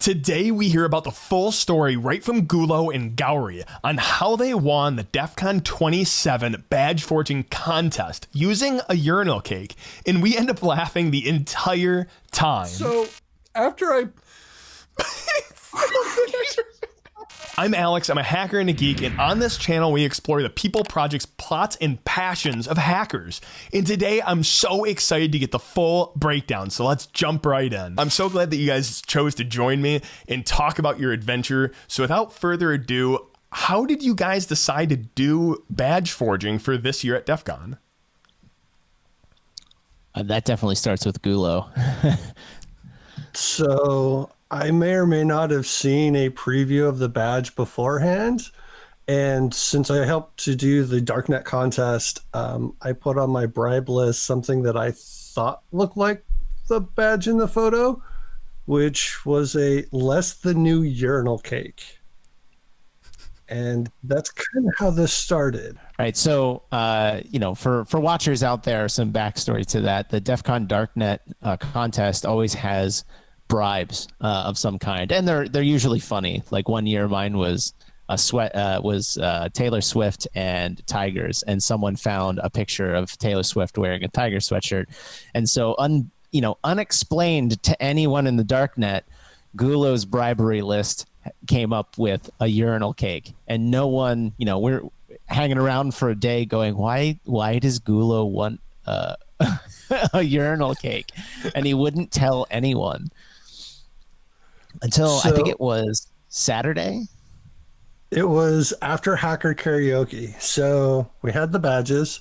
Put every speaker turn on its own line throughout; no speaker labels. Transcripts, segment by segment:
Today we hear about the full story right from Gulo and Gourry on how they won the DEF CON 27 badge forging contest using a urinal cake, and we end up laughing the entire time.
So after
I'm Alex, I'm a hacker and a geek, and on this channel we explore the people, projects, plots, and passions of hackers. And today I'm so excited to get the full breakdown, so let's jump right in. I'm so glad that you guys chose to join me and talk about your adventure. So without further ado, how did you guys decide to do badge forging for this year at DEF CON?
That definitely starts with Gulo.
So I may or may not have seen a preview of the badge beforehand. And since I helped to do the Darknet contest, I put on my bribe list something that I thought looked like the badge in the photo, which was a less than new urinal cake. And that's kind of how this started.
Right. So, you know, for watchers out there, some backstory to that. The DEF CON Darknet contest always has bribes of some kind, and they're usually funny. Like one year mine was Taylor Swift and tigers, and someone found a picture of Taylor Swift wearing a tiger sweatshirt. And so unexplained to anyone in the Darknet, Gulo's bribery list came up with a urinal cake, and no one, you know, we're hanging around for a day going, why does Gulo want a urinal cake? And he wouldn't tell anyone until I think it was Saturday.
It was after hacker karaoke. So we had the badges,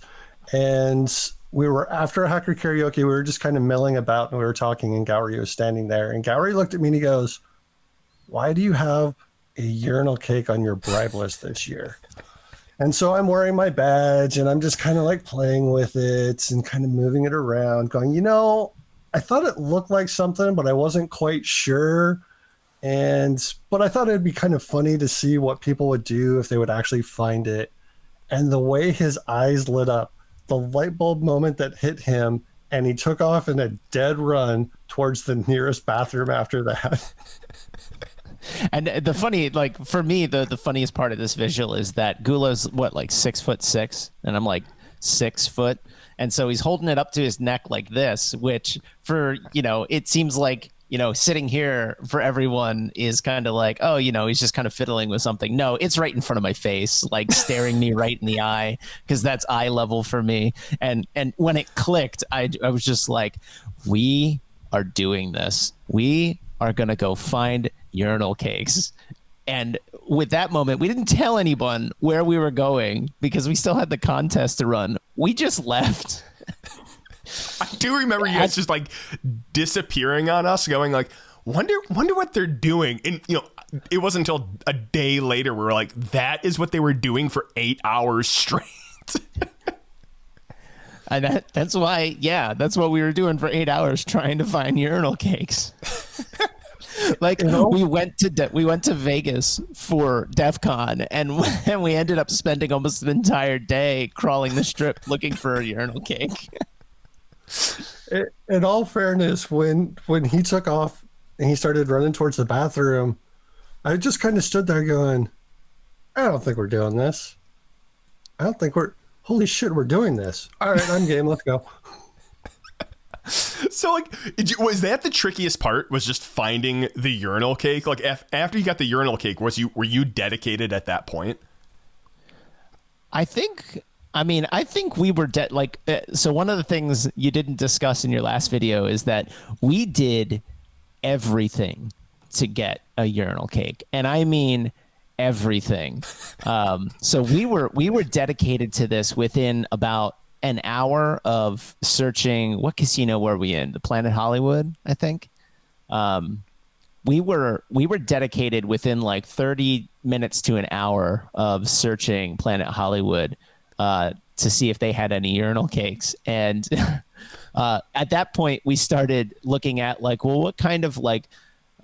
and we were after hacker karaoke. We were just kind of milling about, and we were talking, and Gourry was standing there, and Gourry looked at me and he goes, "Why do you have a urinal cake on your bribe list this year?" And so I'm wearing my badge, and I'm just kind of like playing with it and kind of moving it around, going, you know, I thought it looked like something, but I wasn't quite sure. But I thought it'd be kind of funny to see what people would do if they would actually find it. And the way his eyes lit up, the light bulb moment that hit him, and he took off in a dead run towards the nearest bathroom after that.
And the funny, like for me, the funniest part of this visual is that Gulo's what, like 6'6", and I'm like 6 foot. And so he's holding it up to his neck like this, which for, you know, it seems like, you know, sitting here for everyone is kind of like, oh, you know, he's just kind of fiddling with something. No, it's right in front of my face, like staring me right in the eye, because that's eye level for me. And when it clicked, I was just like, we are doing this. We are going to go find urinal cakes. And with that moment, we didn't tell anyone where we were going because we still had the contest to run. We just left.
I do remember you guys just like disappearing on us, going like, wonder what they're doing. And you know, it wasn't until a day later we were like, that is what they were doing for 8 hours straight.
And that's why, yeah, that's what we were doing for 8 hours, trying to find urinal cakes. Like, you know, we went to Vegas for DEF CON, and we ended up spending almost an entire day crawling the strip looking for a urinal cake.
In all fairness, when he took off and he started running towards the bathroom, I just kind of stood there going, I don't think we're doing this. Holy shit, we're doing this. All right, I'm game. Let's go.
So like, was that the trickiest part, was just finding the urinal cake? Like after you got the urinal cake, were you dedicated at that point?
I think we were so one of the things you didn't discuss in your last video is that we did everything to get a urinal cake. And I mean everything. So we were dedicated to this within about an hour of searching. What casino were we in? The Planet Hollywood, I think. We were dedicated within like 30 minutes to an hour of searching Planet Hollywood to see if they had any urinal cakes. And at that point, we started looking at like, well, what kind of like,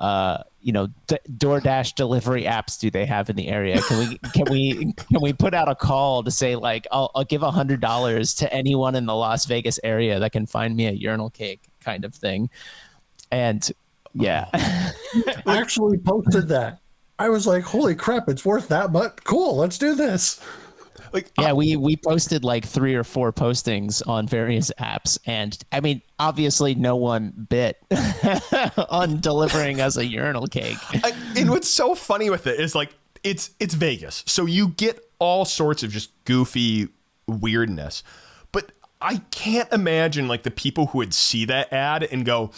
DoorDash delivery apps do they have in the area? Can we put out a call to say like, I'll give $100 to anyone in the Las Vegas area that can find me a urinal cake, kind of thing. And Yeah.
I actually posted that. I was like, holy crap, it's worth that much. Cool, let's do this.
Like,
Yeah, we posted like 3 or 4 postings on various apps, and I mean, obviously, no one bit on delivering us a urinal cake.
And what's so funny with it is like it's Vegas, so you get all sorts of just goofy weirdness. But I can't imagine like the people who would see that ad and go,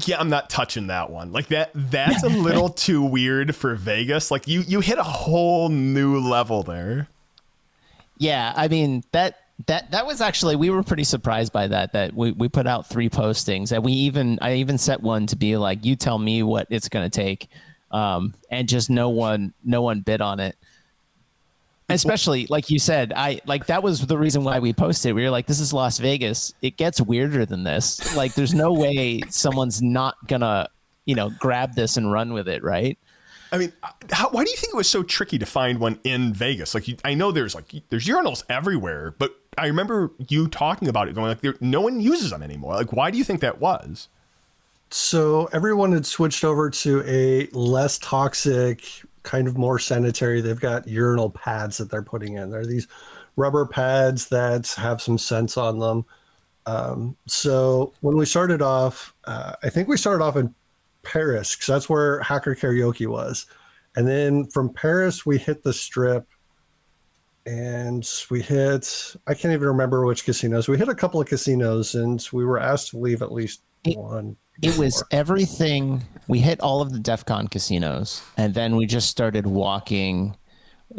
yeah, I'm not touching that one. Like that's a little too weird for Vegas. Like you hit a whole new level there.
Yeah, I mean that was actually, we were pretty surprised by that we put out 3 postings, and I even set one to be like, you tell me what it's going to take, and just no one bid on it. Especially like you said, that was the reason why we posted. We were like, this is Las Vegas. It gets weirder than this. Like there's no way someone's not gonna, grab this and run with it, right?
I mean, why do you think it was so tricky to find one in Vegas? Like, I know there's urinals everywhere, but I remember you talking about it, going like, no one uses them anymore. Like, why do you think that was?
So everyone had switched over to a less toxic, kind of more sanitary. They've got urinal pads that they're putting in. They're these rubber pads that have some scents on them. So when we started off, I think we started off in Paris, because that's where Hacker Karaoke was. And then from Paris, we hit the Strip, and we hit, I can't even remember which casinos. We hit a couple of casinos, and we were asked to leave at least one.
It was everything. We hit all of the DEF CON casinos, and then we just started walking.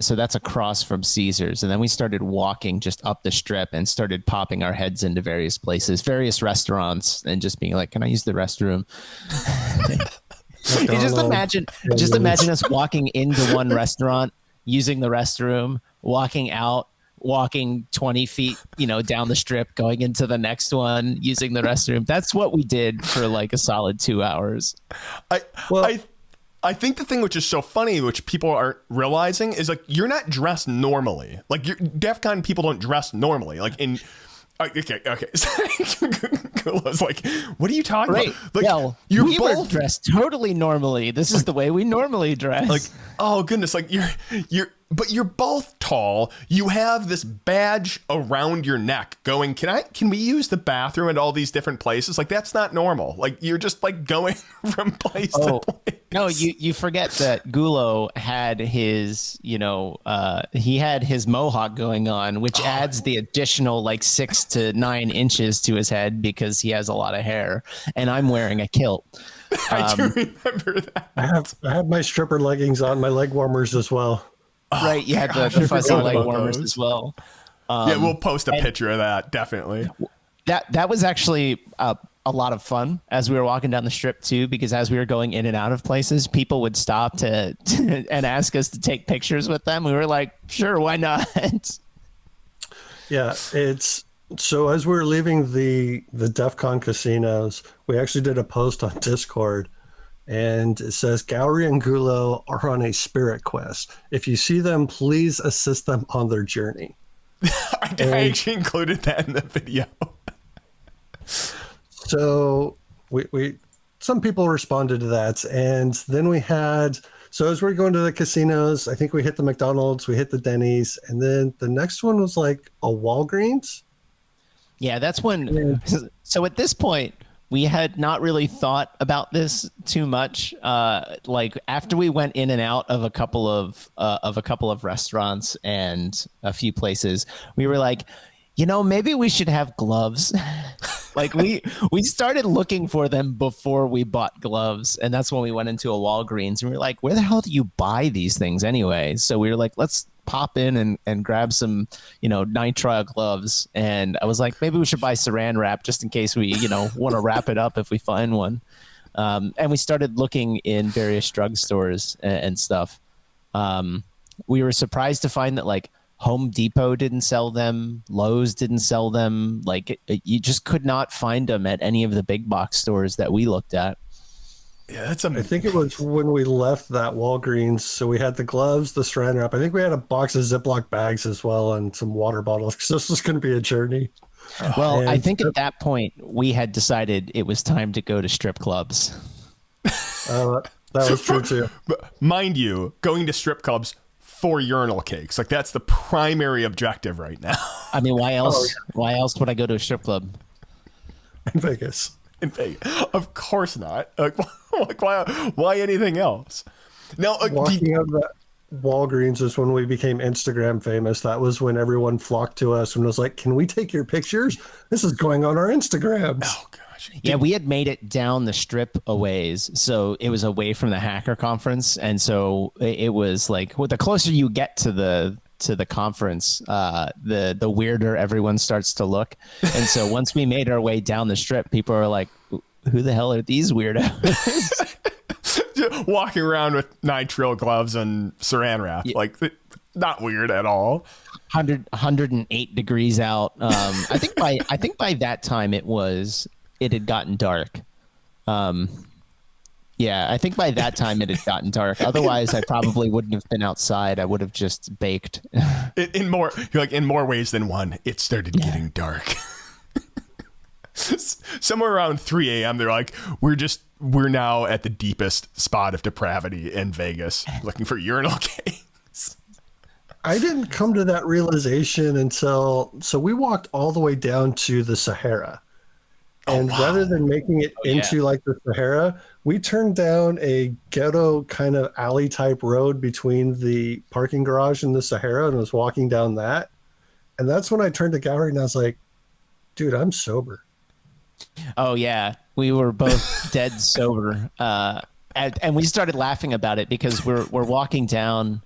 So that's across from Caesars. And then we started walking just up the Strip and started popping our heads into various places, various restaurants, and just being like, can I use the restroom? You just imagine us walking into one restaurant, using the restroom, walking out, walking 20 feet, down the Strip, going into the next one, using the restroom. That's what we did for like a solid 2 hours.
I think the thing which is so funny, which people aren't realizing, is like you're not dressed normally. Like DEF CON people don't dress normally. Like in okay. Gulo's like, what are you talking about? Like,
well, we were dressed totally normally. This is the way we normally dress.
Like, oh goodness, like but you're both tall. You have this badge around your neck going, can we use the bathroom at all these different places? Like, that's not normal. Like, you're just like going from place to place.
No, you forget that Gulo had his, he had his mohawk going on, which adds the additional like 6 to 9 inches to his head because he has a lot of hair, and I'm wearing a kilt.
I do remember that.
I have my stripper leggings on, my leg warmers as well.
Right, you had the fuzzy leg warmers as well.
Yeah, we'll post a picture of that, definitely.
That was actually a lot of fun as we were walking down the Strip too, because as we were going in and out of places, people would stop to and ask us to take pictures with them. We were like, sure, why not?
Yeah, so as we were leaving the DEF CON casinos, we actually did a post on Discord. And it says, Gourry and Gulo are on a spirit quest. If you see them, please assist them on their journey.
I actually included that in the video.
So we some people responded to that. And then we had, so as we're going to the casinos, I think we hit the McDonald's, we hit the Denny's, and then the next one was like a Walgreens.
Yeah, that's when. So at this point, we had not really thought about this too much. Like after we went in and out of a couple of restaurants and a few places, we were like, maybe we should have gloves. Like we started looking for them before we bought gloves, and that's when we went into a Walgreens and we were like, where the hell do you buy these things anyway? So we were like, let's pop in and grab some, nitrile gloves. And I was like, maybe we should buy saran wrap just in case we, want to wrap it up if we find one. And we started looking in various drugstores and stuff. We were surprised to find that like Home Depot didn't sell them. Lowe's didn't sell them. Like you just could not find them at any of the big box stores that we looked at.
Yeah, I
think it was when we left that Walgreens. So we had the gloves, the saran wrap. I think we had a box of Ziploc bags as well and some water bottles because this was going to be a journey.
Well, I think at that point we had decided it was time to go to strip clubs.
That was true too.
But mind you, going to strip clubs for urinal cakes, like that's the primary objective right now.
I mean, why else? Why else would I go to a strip club?
In Vegas.
In Vegas, of course not. Like why anything else? Now,
Walking out of that Walgreens is when we became Instagram famous. That was when everyone flocked to us and was like, "Can we take your pictures? This is going on our Instagrams."
oh gosh,
Yeah, we had made it down the strip a ways, so it was away from the hacker conference, and so it was like, well, the closer you get to the conference, the weirder everyone starts to look. And so once we made our way down the strip, people are like, "Who the hell are these weirdos?"
walking around with nitrile gloves and saran wrap, like not weird at all.
108 degrees out. I think by that time it had gotten dark. Yeah, I think by that time it had gotten dark. Otherwise, I probably wouldn't have been outside. I would have just baked.
in more ways than one, it started getting dark. Somewhere around 3 a.m. they're like, we're now at the deepest spot of depravity in Vegas, looking for urinal cakes.
I didn't come to that realization until we walked all the way down to the Sahara. And rather than making it into like the Sahara, we turned down a ghetto kind of alley type road between the parking garage and the Sahara and was walking down that. And that's when I turned to Gourry and I was like, dude, I'm sober.
Oh, yeah. We were both dead sober. And we started laughing about it because we're walking down.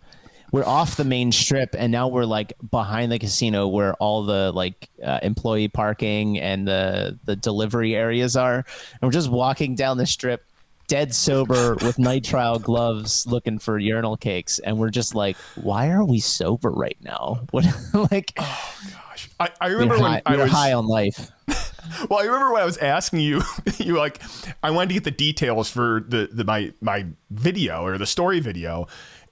We're off the main strip, and now we're like behind the casino where all the like employee parking and the delivery areas are. And we're just walking down the strip, dead sober with nitrile gloves, looking for urinal cakes. And we're just like, why are we sober right now? What like?
Oh gosh, I remember when
I was high on life.
Well, I remember when I was asking you, you like, I wanted to get the details for my video or the story video.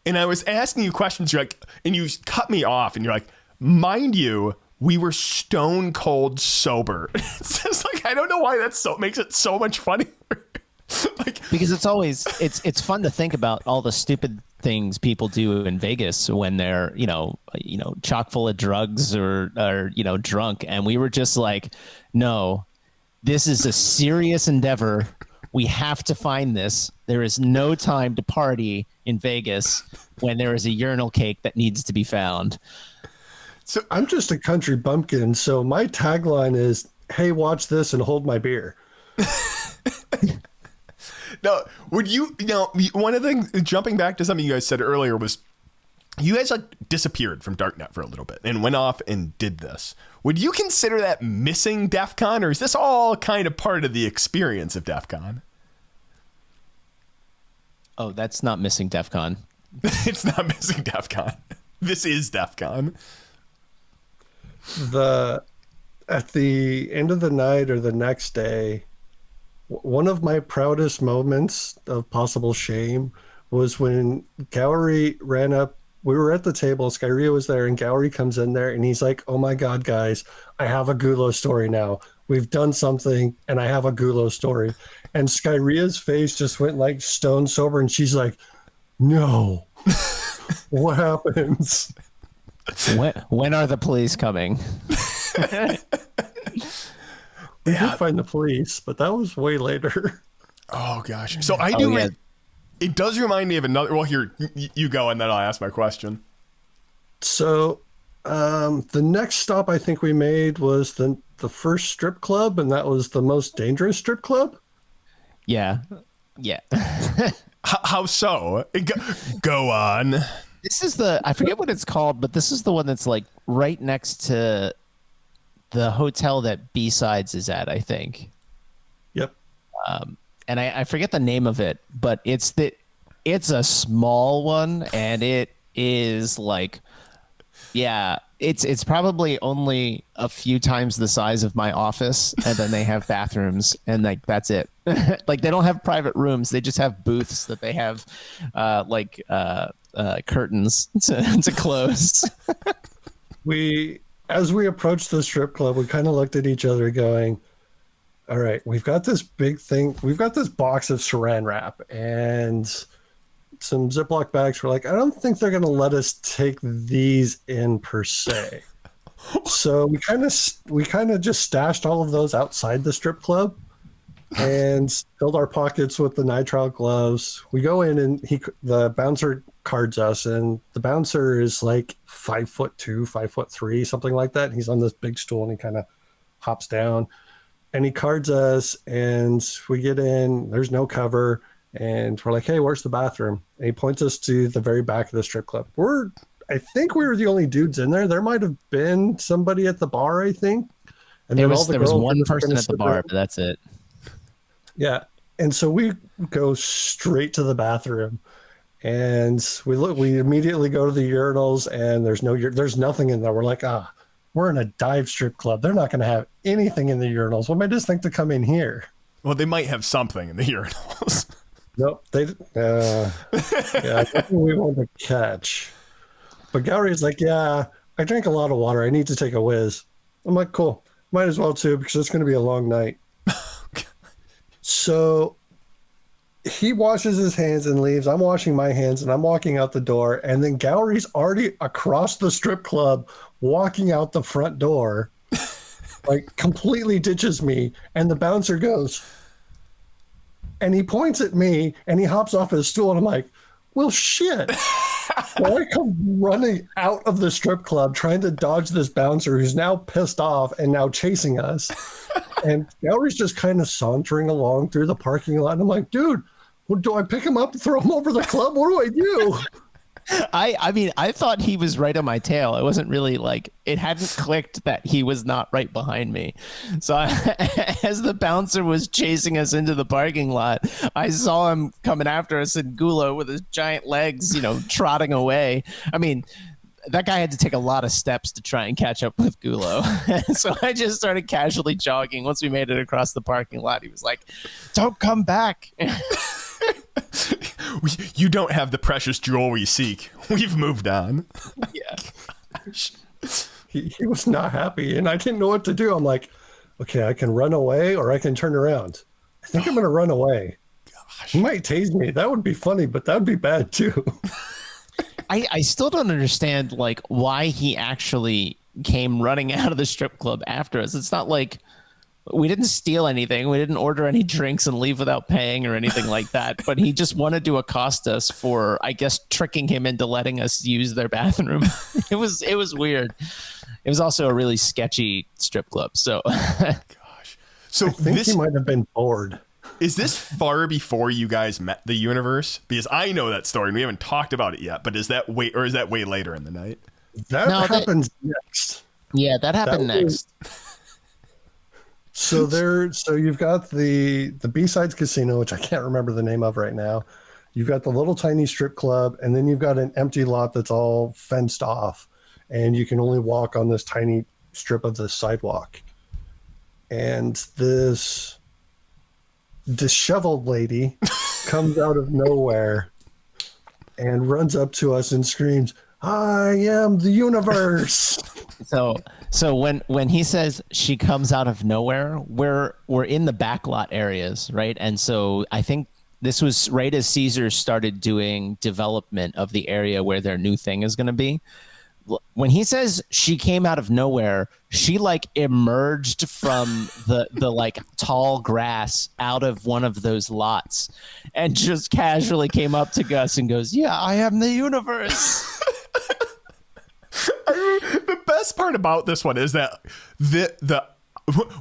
And I was asking you questions, you're like, and you cut me off, and you're like, mind you, we were stone cold sober. It's just like, I don't know why makes it so much funnier. Like,
because it's fun to think about all the stupid things people do in Vegas when they're, chock full of drugs or drunk. And we were just like, no, this is a serious endeavor. We have to find this. There is no time to party in Vegas when there is a urinal cake that needs to be found.
So I'm just a country bumpkin. So my tagline is, hey, watch this and hold my beer.
No, would you, one of the things, jumping back to something you guys said earlier, was you guys like disappeared from Darknet for a little bit and went off and did this. Would you consider that missing DEF CON, or is this all kind of part of the experience of DEF CON?
Oh, that's not missing DEF CON.
It's not missing DEF CON. This is DEF CON.
At the end of the night or the next day, one of my proudest moments of possible shame was when Gourry ran up. We were at the table, Skyria was there, and Gourry comes in there and he's like, oh my God, guys, I have a Gulo story now. We've done something and I have a Gulo story. And Skyria's face just went like stone sober, and she's like, no. What happens?
When are the police coming?
We did find the police, but that was way later.
Oh gosh. So I do. Yeah. It does remind me of another. Well, here you go, and then I'll ask my question.
So, the next stop I think we made was the first strip club, and that was the most dangerous strip club.
Yeah.
How so? Go on.
This is I forget what it's called, but this is the one that's like right next to the hotel that B-Sides is at, I think.
Yep.
And I forget the name of it, but it's a small one, and it is like, yeah, it's probably only a few times the size of my office, and then they have bathrooms, and like that's it. Like they don't have private rooms; they just have booths that they have, curtains to close.
As we approached the strip club, we kind of looked at each other going, all right, we've got this big thing. We've got this box of saran wrap and some Ziploc bags. We're like, I don't think they're going to let us take these in per se. So we kind of just stashed all of those outside the strip club and filled our pockets with the nitrile gloves. We go in and the bouncer cards us, and the bouncer is like 5'2", 5'3", something like that. He's on this big stool and he kind of hops down and he cards us, and we get in. There's no cover, and we're like, hey, where's the bathroom? And he points us to the very back of the strip club. I think we were the only dudes in there. There might have been somebody at the bar, I think. And
there was one person at the bar, but that's it.
Yeah. And so we go straight to the bathroom, and we immediately go to the urinals, and there's nothing in there. We're like, we're in a dive strip club. They're not going to have anything in the urinals. What made us think to come in here?
Well, they might have something in the urinals.
Nope. That's what we want to catch. But Gourry's like, yeah, I drink a lot of water. I need to take a whiz. I'm like, cool. Might as well too, because it's going to be a long night. So he washes his hands and leaves. I'm washing my hands and I'm walking out the door. And then Gourry's already across the strip club, walking out the front door, like completely ditches me. And the bouncer goes, and he points at me and he hops off his stool. And I'm like, well, shit. So I come running out of the strip club trying to dodge this bouncer who's now pissed off and now chasing us. And Gourry's just kind of sauntering along through the parking lot. And I'm like, dude, do I pick him up and throw him over the club? What do I do?
I mean, I thought he was right on my tail. It wasn't really like, it hadn't clicked that he was not right behind me. So as the bouncer was chasing us into the parking lot, I saw him coming after us in Gulo with his giant legs, trotting away. I mean, that guy had to take a lot of steps to try and catch up with Gulo. So I just started casually jogging. Once we made it across the parking lot, he was like, don't come back.
You don't have the precious jewel we seek. We've moved on.
Yeah.
He was not happy, and I didn't know what to do. I'm like, okay, I can run away or I can turn around. I think I'm going to run away. Gosh. He might tase me. That would be funny, but that would be bad too.
I still don't understand like why he actually came running out of the strip club after us. It's not like we didn't steal anything. We didn't order any drinks and leave without paying or anything like that. But he just wanted to accost us for, I guess, tricking him into letting us use their bathroom. It was weird. It was also a really sketchy strip club. So,
gosh, so
I think he might have been bored.
Is this far before you guys met the universe? Because I know that story and we haven't talked about it yet. But is that way later in the night?
That happens next.
Yeah, that happened next.
So you've got the B-Sides Casino, which I can't remember the name of right now. You've got the little tiny strip club, and then you've got an empty lot that's all fenced off, and you can only walk on this tiny strip of the sidewalk. And this disheveled lady comes out of nowhere and runs up to us and screams, I am the universe. So when he says she comes out of nowhere, we're in the backlot areas, right? And so I think this was right as Caesar started doing development of the area where their new thing is going to be. When he says she came out of nowhere, she like emerged from the like tall grass out of one of those lots and just casually came up to Gus and goes, yeah, I am the universe.
The best part about this one is that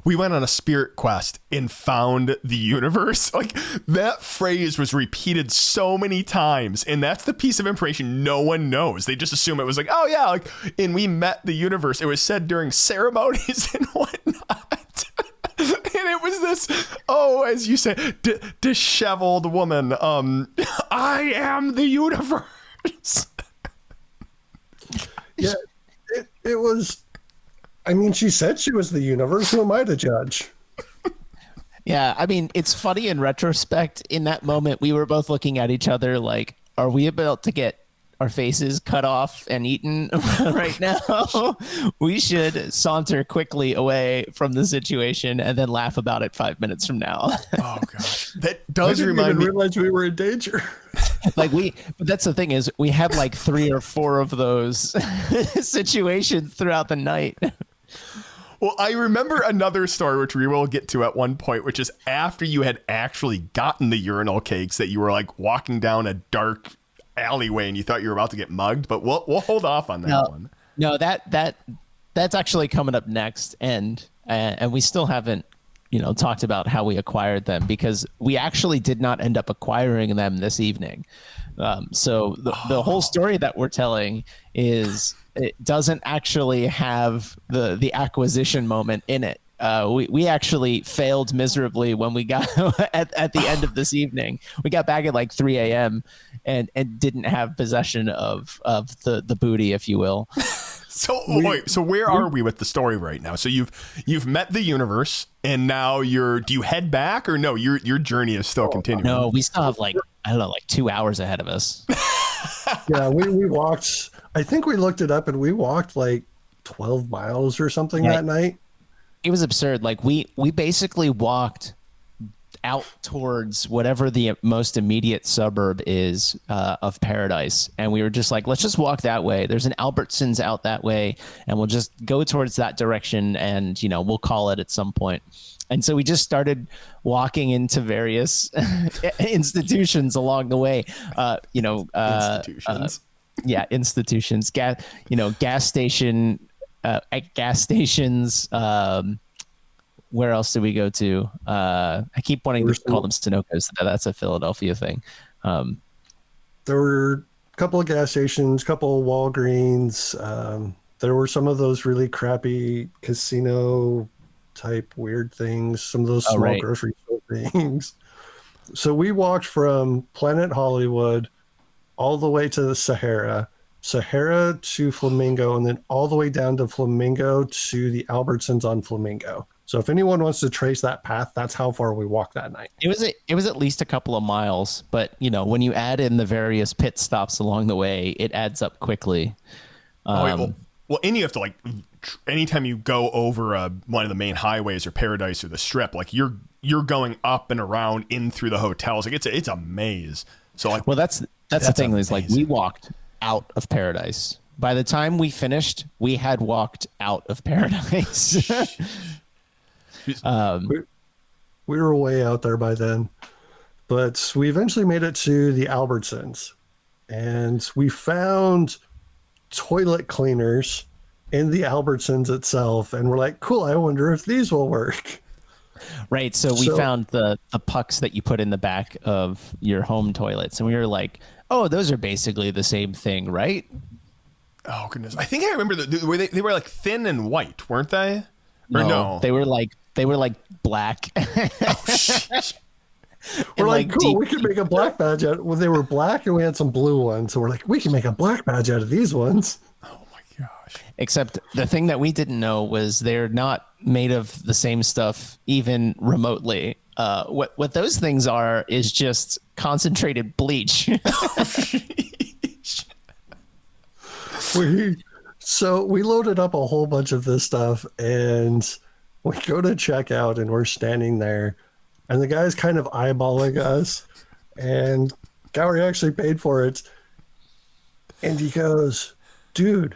we went on a spirit quest and found the universe. Like that phrase was repeated so many times, and that's the piece of information no one knows. They just assume it was like, oh yeah, like, and we met the universe. It was said during ceremonies and whatnot. And it was this, as you say, disheveled woman. I am the universe.
Yeah, it was. I mean, she said she was the universe. Who am I to judge?
Yeah, I mean, it's funny in retrospect. In that moment, we were both looking at each other like, are we about to get our faces cut off and eaten right now, we should saunter quickly away from the situation and then laugh about it 5 minutes from now.
Oh gosh, that does
I didn't
remind
even
me.
realize we were in danger.
But that's the thing is we had like 3 or 4 of those situations throughout the night.
Well, I remember another story, which we will get to at one point, which is after you had actually gotten the urinal cakes that you were like walking down a dark alleyway and you thought you were about to get mugged, but we'll hold off on that one.
No, that's actually coming up next. And we still haven't, talked about how we acquired them because we actually did not end up acquiring them this evening. So the whole story that we're telling is it doesn't actually have the acquisition moment in it. We actually failed miserably when we got at the end of this evening. We got back at like 3 a.m. and didn't have possession of the booty, if you will.
So where are we with the story right now? So you've met the universe and now do you head back or no, your journey is still continuing?
No, we still have like 2 hours ahead of us.
Yeah, we walked, I think we looked it up and we walked like 12 miles or something that night.
It was absurd. Like we basically walked out towards whatever the most immediate suburb is of Paradise. And we were just like, let's just walk that way. There's an Albertsons out that way. And we'll just go towards that direction. And, we'll call it at some point. And so we just started walking into various institutions along the way.
Institutions.
Institutions. Gas station. At gas stations. Where else do we go to? I keep wanting to call them Sunoco's. That's a Philadelphia thing.
There were a couple of gas stations, a couple of Walgreens. There were some of those really crappy casino type weird things, some of those small grocery store things. So we walked from Planet Hollywood all the way to the Sahara to Flamingo, and then all the way down to Flamingo to the Albertsons on Flamingo. So if anyone wants to trace that path, that's how far we walked that night.
It was at least a couple of miles, but when you add in the various pit stops along the way, it adds up quickly.
And you have to anytime you go over one of the main highways or Paradise or the Strip, like you're going up and around in through the hotels. Like it's a maze. So
that's the thing is like we walked out of Paradise. By the time we finished, we had walked out of Paradise.
We were way out there by then, but we eventually made it to the Albertsons, and we found toilet cleaners in the Albertsons itself, and we're like, cool, I wonder if these will work.
Right. So we found the pucks that you put in the back of your home toilets, and we were like, oh, those are basically the same thing, right?
Oh goodness, I think I remember they were like thin and white, weren't they? Or no?
They were like black.
We're like, cool, we could make a black badge out. Well, they were black and we had some blue ones. So we're like, we can make a black badge out of these ones.
Oh my gosh.
Except the thing that we didn't know was they're not made of the same stuff even remotely. What those things are is just concentrated bleach.
So we loaded up a whole bunch of this stuff and we go to check out and we're standing there and the guy's kind of eyeballing us and Gourry actually paid for it. And he goes, dude,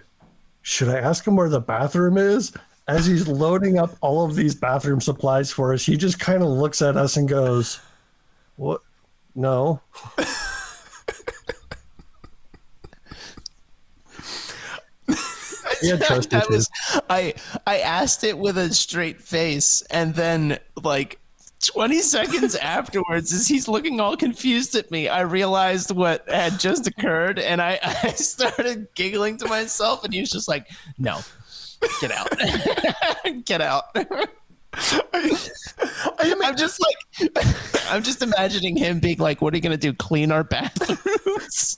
should I ask him where the bathroom is? As he's loading up all of these bathroom supplies for us, he just kind of looks at us and goes, what? No.
I asked it with a straight face, and then like 20 seconds afterwards, as he's looking all confused at me, I realized what had just occurred, and I started giggling to myself, and he was just like, "No, get out, get out." I'm just imagining him being like, "What are you gonna do? Clean our bathrooms?"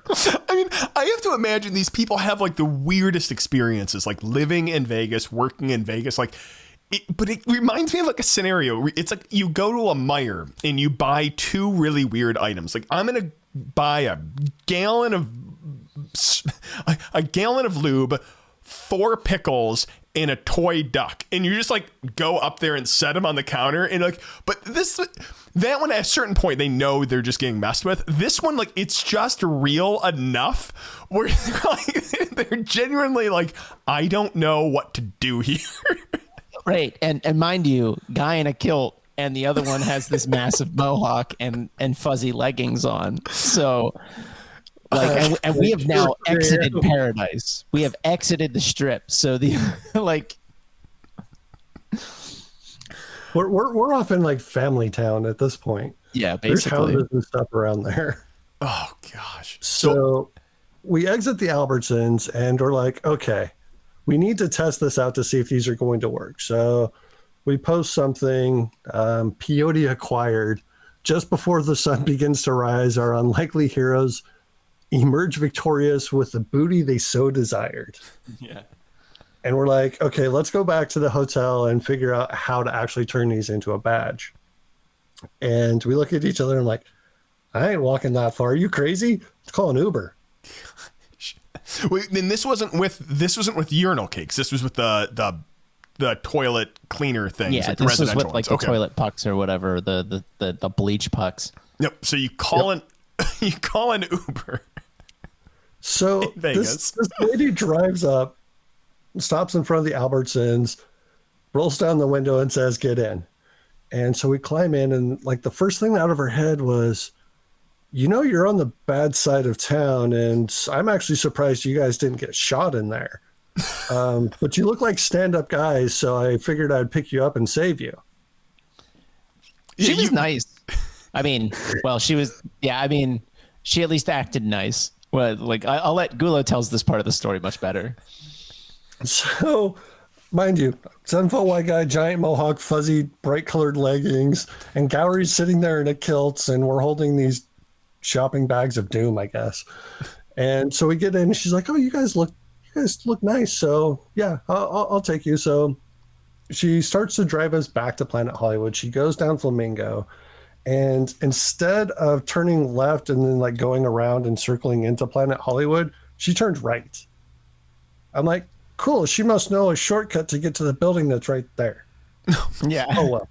I mean, I have to imagine these people have like the weirdest experiences, like living in Vegas, working in Vegas. But it reminds me of like a scenario. It's like you go to a Meijer and you buy two really weird items. Like I'm going to buy a gallon of a gallon of lube, 4 pickles, and a toy duck, and you just like go up there and set them on the counter, and like, but that one at a certain point they know they're just getting messed with. This one, like, it's just real enough where they're genuinely like, I don't know what to do here.
Right, and mind you, guy in a kilt, and the other one has this massive mohawk and fuzzy leggings on. So, like, and we have now exited paradise. We have exited the strip. So the like,
we're off in like family town at this point.
Yeah,
there's
basically.
houses and stuff around there.
Oh gosh.
So we exit the Albertsons and we're like, okay, we need to test this out to see if these are going to work. So we post something, peyote acquired. Just before the sun begins to rise, our unlikely heroes emerge victorious with the booty they so desired.
Yeah.
And we're like, okay, let's go back to the hotel and figure out how to actually turn these into a badge. And we look at each other and I'm like, I ain't walking that far. Are you crazy? Let's call an Uber.
Wait, then this wasn't with urinal cakes. This was with the toilet cleaner things.
Yeah,
like the
this was
residential
with like
ones.
the toilet pucks or whatever, the bleach pucks.
Yep. So you call an Uber.
So this lady drives up, stops in front of the Albertsons, rolls down the window and says, get in. And so we climb in, and like the first thing out of her head was, you know, you're on the bad side of town, and I'm actually surprised you guys didn't get shot in there. But you look like stand-up guys, so I figured I'd pick you up and save you.
She was nice. I mean, well, she was, yeah, I mean, she at least acted nice. Well, like, I'll let Gulo tells this part of the story much better.
So, mind you, 7-foot white guy, giant mohawk, fuzzy, bright-colored leggings, and Gourry's sitting there in a kilt, and we're holding these shopping bags of doom, I guess. And so we get in, and she's like, oh, you guys look nice. So, yeah, I'll take you. So she starts to drive us back to Planet Hollywood. She goes down Flamingo. And instead of turning left and then like going around and circling into Planet Hollywood, she turned right. I'm like, cool. She must know a shortcut to get to the building that's right there.
Yeah.
Oh, well.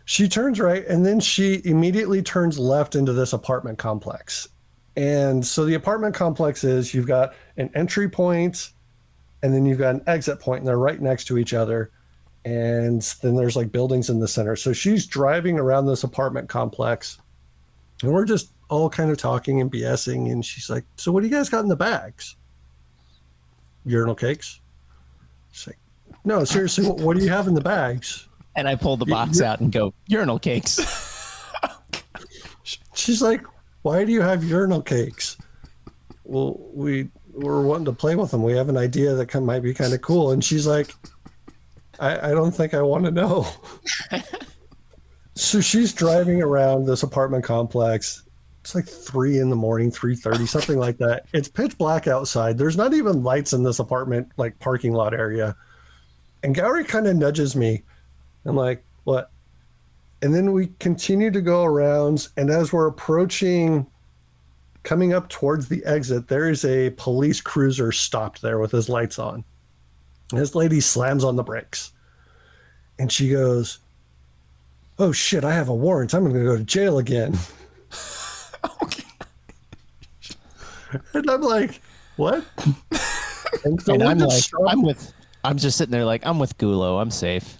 She turns right, and then she immediately turns left into this apartment complex. And so the apartment complex is, you've got an entry point, and then you've got an exit point, and they're right next to each other. And then there's like buildings in the center. So she's driving around this apartment complex, and we're just all kind of talking and BSing. And she's like, so what do you guys got in the bags? Urinal cakes? She's like, no, seriously, what do you have in the bags?
And I pull the box out and go, urinal cakes.
She's like, why do you have urinal cakes? Well, we're wanting to play with them. We have an idea that might be kind of cool. And she's like, I don't think I want to know. So she's driving around this apartment complex. It's like 3 a.m, 3:30, something like that. It's pitch black outside. There's not even lights in this apartment, like parking lot area. And Gourry kind of nudges me. I'm like, what? And then we continue to go around. And as we're approaching, coming up towards the exit, there is a police cruiser stopped there with his lights on. This lady slams on the brakes, and she goes, oh shit, I have a warrant. I'm going to go to jail again.
Okay.
And I'm like, what? And so
And I'm like,
stopped.
I'm just sitting there like, I'm with Gulo. I'm safe.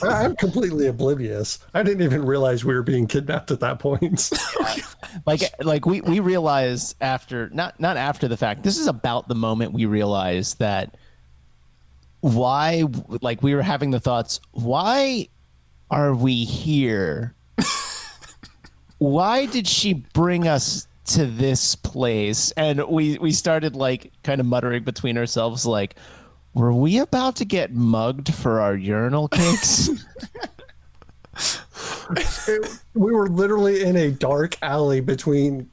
I'm completely oblivious. I didn't even realize we were being kidnapped at that point.
Like we realized after, not after the fact, this is about the moment we realized that why, like we were having the thoughts, why are we here? Why did she bring us to this place? And we started like kind of muttering between ourselves, like, were we about to get mugged for our urinal cakes?
We were literally in a dark alley between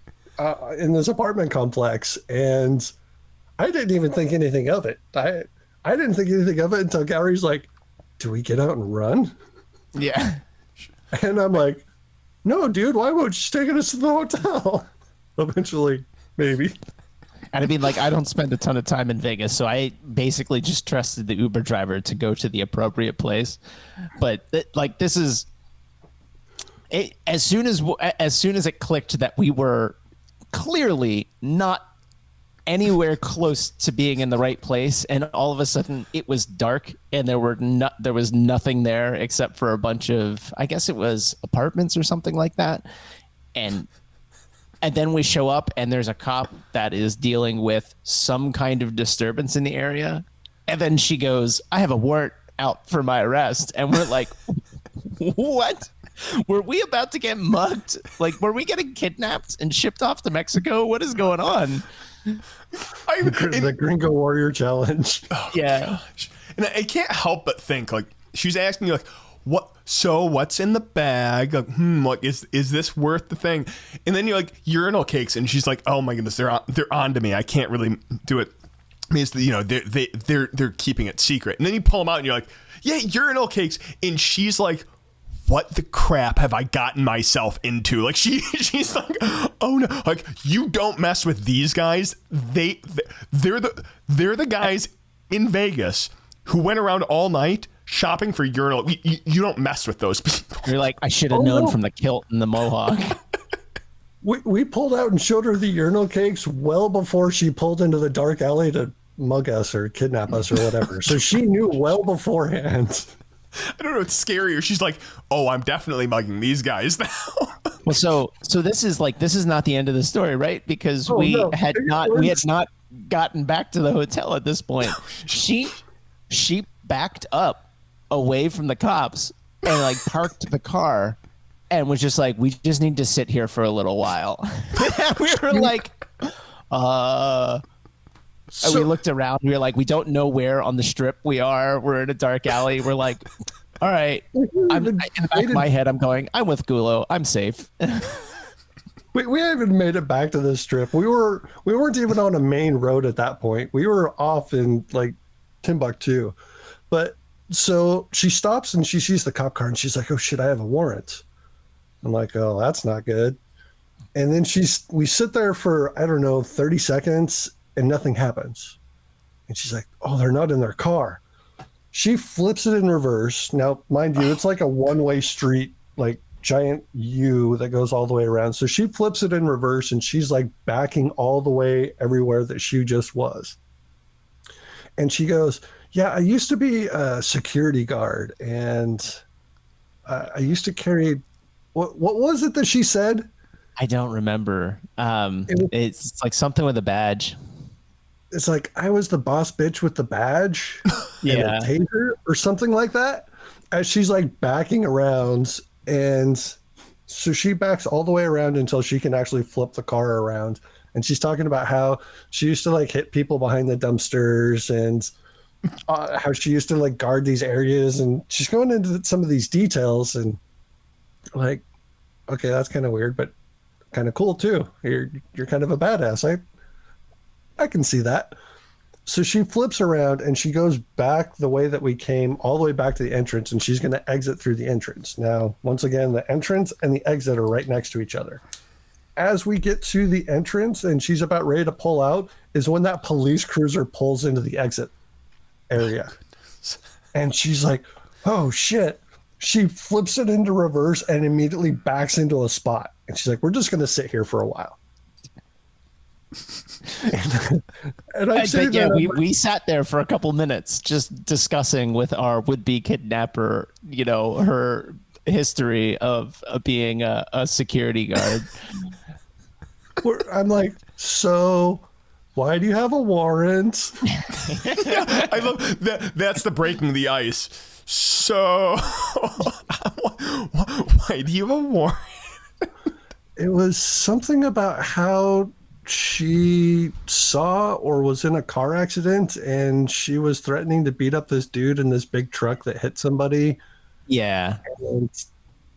in this apartment complex, and I didn't even think anything of it. I didn't think anything of it until Gourry's like, do we get out and run?
Yeah.
And I'm like, no, dude, why won't you take us to the hotel? Eventually, maybe.
And I mean, like, I don't spend a ton of time in Vegas, so I basically just trusted the Uber driver to go to the appropriate place. But like, this is it, as soon as it clicked that we were clearly not anywhere close to being in the right place, and all of a sudden it was dark, and there was nothing there except for a bunch of, I guess it was apartments or something like that, and then we show up and there's a cop that is dealing with some kind of disturbance in the area, and then she goes, "I have a warrant out for my arrest," and we're like, what? Were we about to get mugged? Like, were we getting kidnapped and shipped off to Mexico? What is going on?
The Gringo Warrior Challenge.
Oh,
Yeah.
gosh. And I can't help but think, like, she's asking you, like, what's in the bag? Like, like, is this worth the thing? And then you're like, urinal cakes, and she's like, oh my goodness, they're on to me. I can't really do it. I mean, they're keeping it secret. And then you pull them out, and you're like, yeah, urinal cakes. And she's like, what the crap have I gotten myself into? Like, she's like, oh no, like, you don't mess with these guys. They're the guys in Vegas who went around all night shopping for urinal. You don't mess with those people.
You're like, I should have known from the kilt and the mohawk.
We pulled out and showed her the urinal cakes well before she pulled into the dark alley to mug us or kidnap us or whatever. So she knew well beforehand.
I don't know. It's scarier. She's like, oh, I'm definitely mugging these guys now.
Well, so this is not the end of the story, right? Because we had not gotten back to the hotel at this point. She backed up away from the cops and like parked the car and was just like, we just need to sit here for a little while. We were like, and we looked around. We were like, we don't know where on the strip we are. We're in a dark alley. We're like, all right. In the back of my head, I'm going, I'm with Gulo. I'm safe.
We haven't made it back to the strip. We weren't even on a main road at that point. We were off in like Timbuktu. But so she stops and she sees the cop car and she's like, oh shit, I have a warrant. I'm like, oh, that's not good. And then we sit there for, I don't know, 30 seconds and nothing happens. And she's like, oh, they're not in their car. She flips it in reverse. Now, mind you, it's like a one-way street, like giant U that goes all the way around. So she flips it in reverse and she's like backing all the way everywhere that she just was. And she goes, yeah, I used to be a security guard and I used to carry, what was it that she said?
I don't remember. It's like something with a badge.
It's like, I was the boss bitch with the badge and a taser or something like that. As she's like backing around. And so she backs all the way around until she can actually flip the car around. And she's talking about how she used to like hit people behind the dumpsters and how she used to like guard these areas. And she's going into some of these details and like, okay, that's kind of weird, but kind of cool too. You're kind of a badass. I can see that. So she flips around and she goes back the way that we came, all the way back to the entrance, and she's going to exit through the entrance. Now, once again, the entrance and the exit are right next to each other. As we get to the entrance and she's about ready to pull out is when that police cruiser pulls into the exit area. And she's like, oh shit. She flips it into reverse and immediately backs into a spot. And she's like, we're just going to sit here for a while. And
we sat there for a couple minutes just discussing with our would-be kidnapper, her history of being a security guard.
I'm like, so why do you have a warrant?
I love that. That's the breaking the ice. So why do you have a warrant?
It was something about how she saw or was in a car accident and she was threatening to beat up this dude in this big truck that hit somebody.
Yeah.
And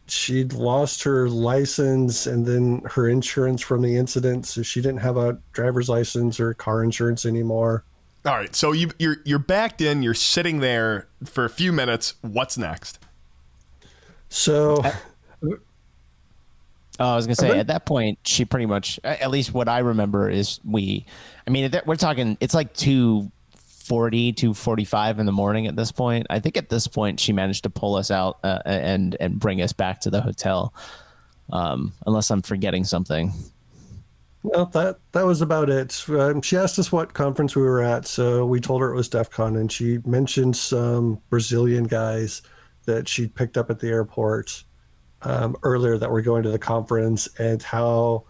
she'd lost her license and then her insurance from the incident. So she didn't have a driver's license or car insurance anymore.
All right. So you're backed in, you're sitting there for a few minutes. What's next?
So
Oh, I was gonna say at that point, she pretty much, at least what I remember is we're talking, it's like 2:40, 2:45 in the morning at this point. I think at this point she managed to pull us out and bring us back to the hotel, unless I'm forgetting something.
Well, that was about it. She asked us what conference we were at, so we told her it was DEF CON, and she mentioned some Brazilian guys that she'd picked up at the airport earlier that were going to the conference, and how,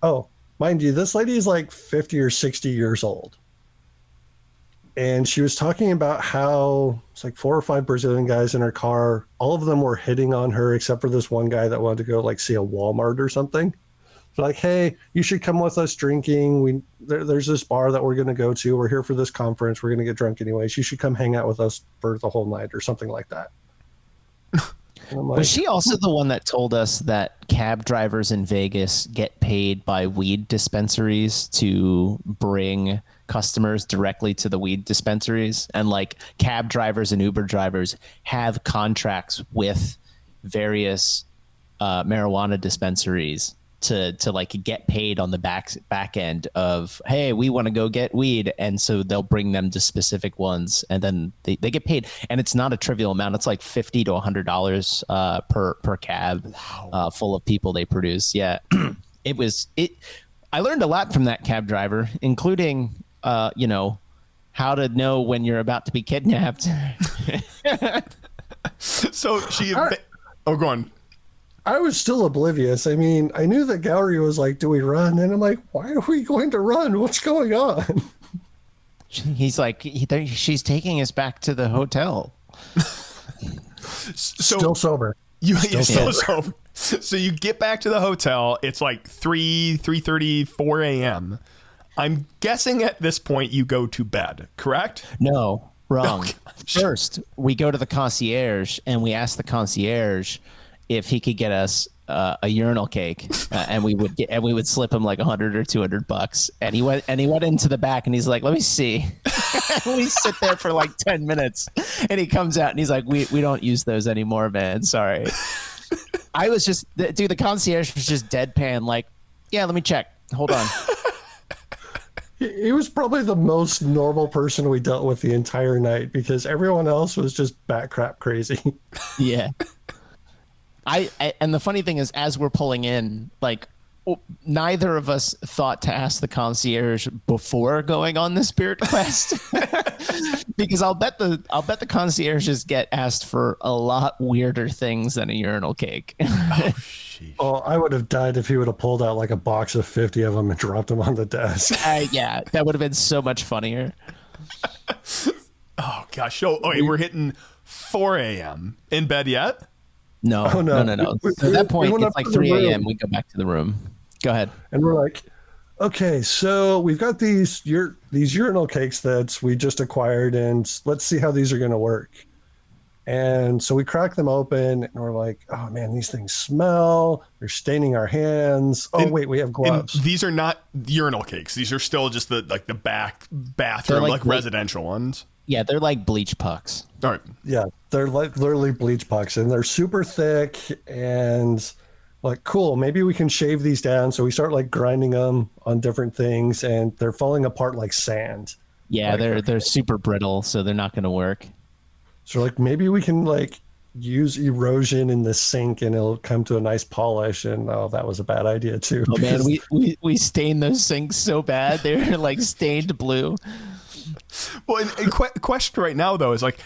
oh, mind you, this lady is like 50 or 60 years old. And she was talking about how it's like 4 or 5 Brazilian guys in her car. All of them were hitting on her except for this one guy that wanted to go like see a Walmart or something. So like, hey, you should come with us drinking. There's this bar that we're going to go to. We're here for this conference. We're going to get drunk anyways. You should come hang out with us for the whole night or something like that. Like,
was she also the one that told us that cab drivers in Vegas get paid by weed dispensaries to bring customers directly to the weed dispensaries, and like cab drivers and Uber drivers have contracts with various marijuana dispensaries to like get paid on the back end of, hey, we want to go get weed, and so they'll bring them to specific ones, and then they get paid, and it's not a trivial amount. It's like $50 to $100 per cab. Wow. Full of people they produce. Yeah. I learned a lot from that cab driver, including how to know when you're about to be kidnapped.
So she oh, go on.
I was still oblivious. I mean, I knew that Gourry was like, do we run? And I'm like, why are we going to run? What's going on?
He's like, she's taking us back to the hotel.
Still sober.
Still sober. So you get back to the hotel. It's like 3:30, 4 a.m. I'm guessing at this point you go to bed, correct?
No, wrong. First, we go to the concierge and we ask the concierge if he could get us a urinal cake, and we would slip him like $100 or $200. And he went into the back and he's like, let me see. We sit there for like 10 minutes and he comes out and he's like, we don't use those anymore, man. Sorry. I was just, dude, the concierge was just deadpan. Like, yeah, let me check. Hold on.
He was probably the most normal person we dealt with the entire night, because everyone else was just bat crap crazy.
Yeah. And the funny thing is, as we're pulling in, like, neither of us thought to ask the concierge before going on the spirit quest, because I'll bet the concierges get asked for a lot weirder things than a urinal cake.
Oh, I would have died if he would have pulled out like a box of 50 of them and dropped them on the desk.
Yeah, that would have been so much funnier.
Oh gosh! So we're hitting 4 a.m. In bed yet?
No. So at that point, it's like 3 a.m. We go back to the room. Go ahead.
And we're like, okay, so we've got these urinal cakes that we just acquired, and let's see how these are going to work. And so we crack them open, and we're like, oh man, these things smell. They're staining our hands. Oh, wait, we have gloves.
These are not urinal cakes. These are still just the back bathroom, like residential ones.
Yeah, they're like bleach pucks.
All right.
Yeah, they're like literally bleach pucks, and they're super thick, and like, cool, maybe we can shave these down. So we start like grinding them on different things, and they're falling apart like sand.
Yeah, they're super brittle, so they're not going to work.
So like, maybe we can like use erosion in the sink and it'll come to a nice polish. And that was a bad idea too.
Oh man, we stained those sinks so bad. They're like stained blue.
Well, and question right now though is like,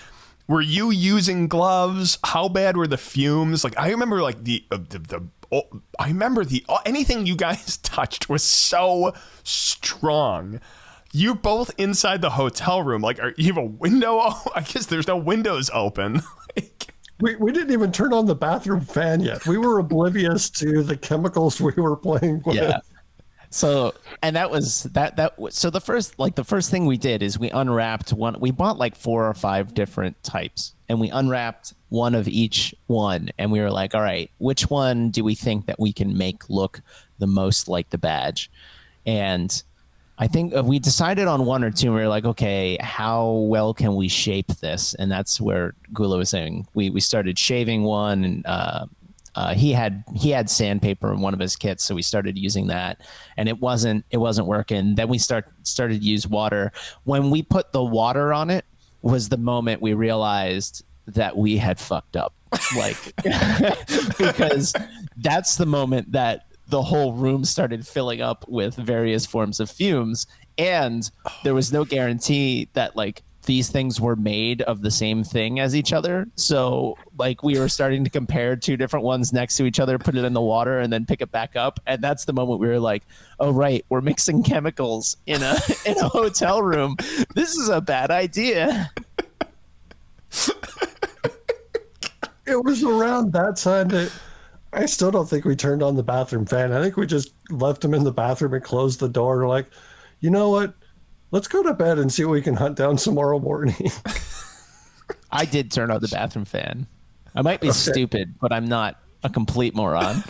were you using gloves? How bad were the fumes? Like, I remember like anything you guys touched was so strong. You're both inside the hotel room. Like, you have a window? I guess there's no windows open. Like,
we didn't even turn on the bathroom fan yet. We were oblivious to the chemicals we were playing with.
Yeah. So, and that was that. So the first thing we did is we unwrapped one. We bought like 4 or 5 different types, and we unwrapped one of each one. And we were like, all right, which one do we think that we can make look the most like the badge? And I think we decided on 1 or 2. And we were like, okay, how well can we shape this? And that's where Gulo was saying we started shaving one and he had sandpaper in one of his kits, so we started using that, and it wasn't working. Then we started to use water. When we put the water on it, was the moment we realized that we had fucked up, like because that's the moment that the whole room started filling up with various forms of fumes, and there was no guarantee that like these things were made of the same thing as each other. So like we were starting to compare two different ones next to each other, put it in the water, and then pick it back up. And that's the moment we were like, oh right, we're mixing chemicals in a hotel room. This is a bad idea.
It was around that time that I still don't think we turned on the bathroom fan. I think we just left him in the bathroom and closed the door. We're like, you know what? Let's go to bed and see what we can hunt down tomorrow morning.
I did turn on the bathroom fan. I might be stupid, but I'm not a complete moron.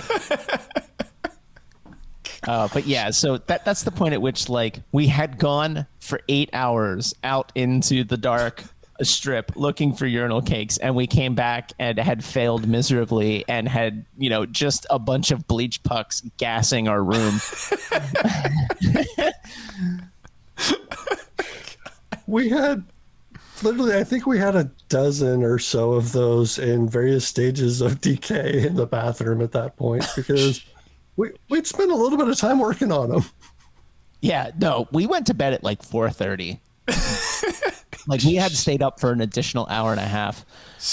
But yeah, so that's the point at which like we had gone for 8 hours out into the dark strip looking for urinal cakes, and we came back and had failed miserably and had, you know, just a bunch of bleach pucks gassing our room.
We had literally, I think we had a dozen or so of those in various stages of decay in the bathroom at that point, because we'd spent a little bit of time working on them.
Yeah, no, we went to bed at like 4:30. Like we had stayed up for an additional hour and a half,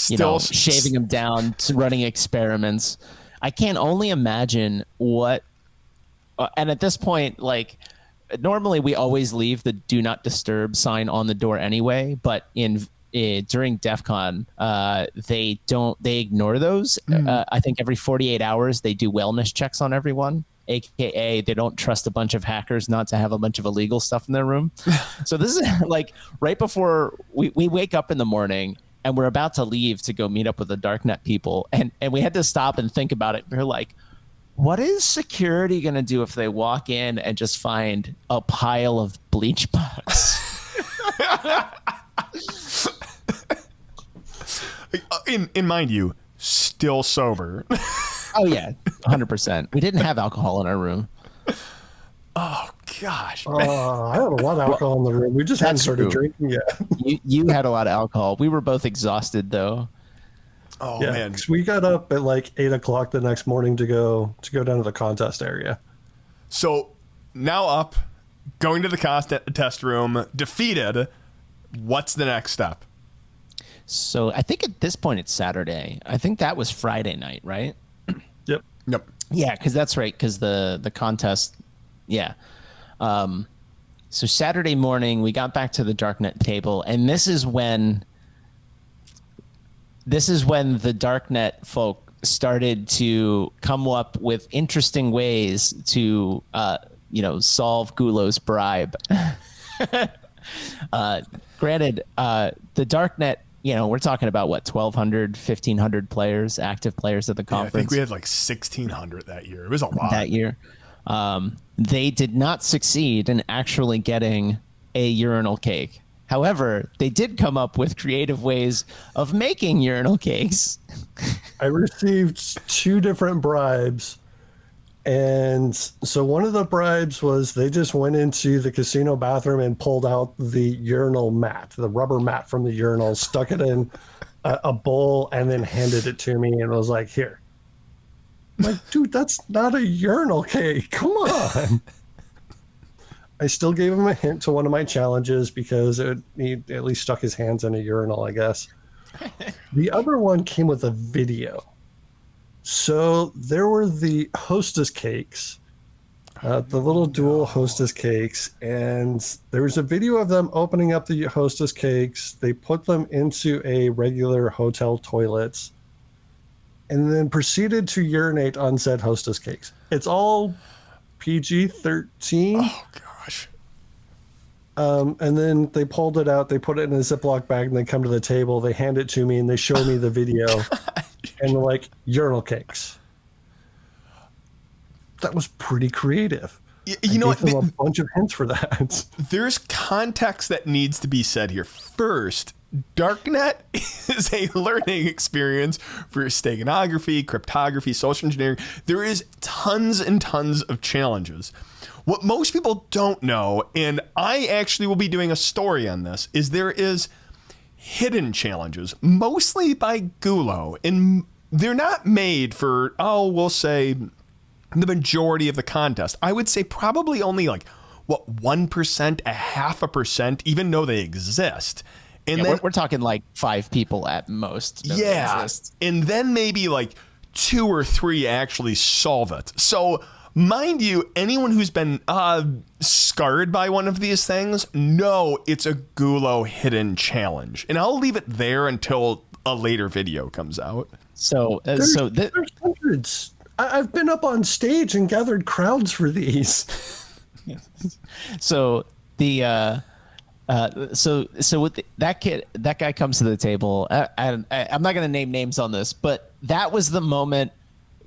you know, shaving them down, running experiments. I can only imagine what, and at this point, like, normally we always leave the do not disturb sign on the door anyway, but during DEF CON, they ignore those. I think every 48 hours they do wellness checks on everyone, aka they don't trust a bunch of hackers not to have a bunch of illegal stuff in their room. So this is like right before we wake up in the morning and we're about to leave to go meet up with the Darknet people, and we had to stop and think about it. We're like, what is security going to do if they walk in and just find a pile of bleach pucks?
in mind you, still sober.
Oh yeah, 100%. We didn't have alcohol in our room.
Oh gosh.
I had a lot of alcohol in the room. We just hadn't started drinking yet.
You had a lot of alcohol. We were both exhausted though.
Oh
yeah,
man.
We got up at like 8 o'clock the next morning to go down to the contest area.
So now up, going to the contest room, defeated. What's the next step?
So I think at this point it's Saturday. I think that was Friday night, right?
Yep.
Yeah, because that's right. Because the contest, yeah. So Saturday morning we got back to the Darknet table, and this is when the Darknet folk started to come up with interesting ways to solve Gulo's bribe. Granted, the Darknet, we're talking about what, 1,200, 1,500 players, active players at the conference.
I think we had like 1,600 that year. It was a lot.
That year. They did not succeed in actually getting a urinal cake. However, they did come up with creative ways of making urinal cakes.
I received 2 different bribes. And so one of the bribes was they just went into the casino bathroom and pulled out the urinal mat, the rubber mat from the urinal, stuck it in a bowl, and then handed it to me and was like, here. I'm like, dude, that's not a urinal cake. Come on. I still gave him a hint to one of my challenges because he at least stuck his hands in a urinal, I guess. The other one came with a video. So there were the hostess cakes, the little dual hostess cakes, and there was a video of them opening up the hostess cakes. They put them into a regular hotel toilets and then proceeded to urinate on said hostess cakes. It's all PG-13.
Oh, gosh.
And then they pulled it out, they put it in a Ziploc bag, and they come to the table, they hand it to me, and they show me the video. And they're like, urinal cakes. That was pretty creative.
You know what?
A bunch of hints for that.
There's context that needs to be said here. First, Darknet is a learning experience for steganography, cryptography, social engineering. There is tons and tons of challenges. What most people don't know, and I actually will be doing a story on this, is there is hidden challenges, mostly by Gulo, and they're not made for, we'll say the majority of the contest. I would say probably only like, 1%, 0.5%, even though they exist. And then
we're talking like 5 people at most.
Yeah. And then maybe like 2 or 3 actually solve it. So mind you, anyone who's been scarred by one of these things, no, it's a Gulo hidden challenge. And I'll leave it there until a later video comes out.
There's hundreds. I've been up on stage and gathered crowds for these.
So the so with that guy comes to the table. I'm not going to name names on this, but that was the moment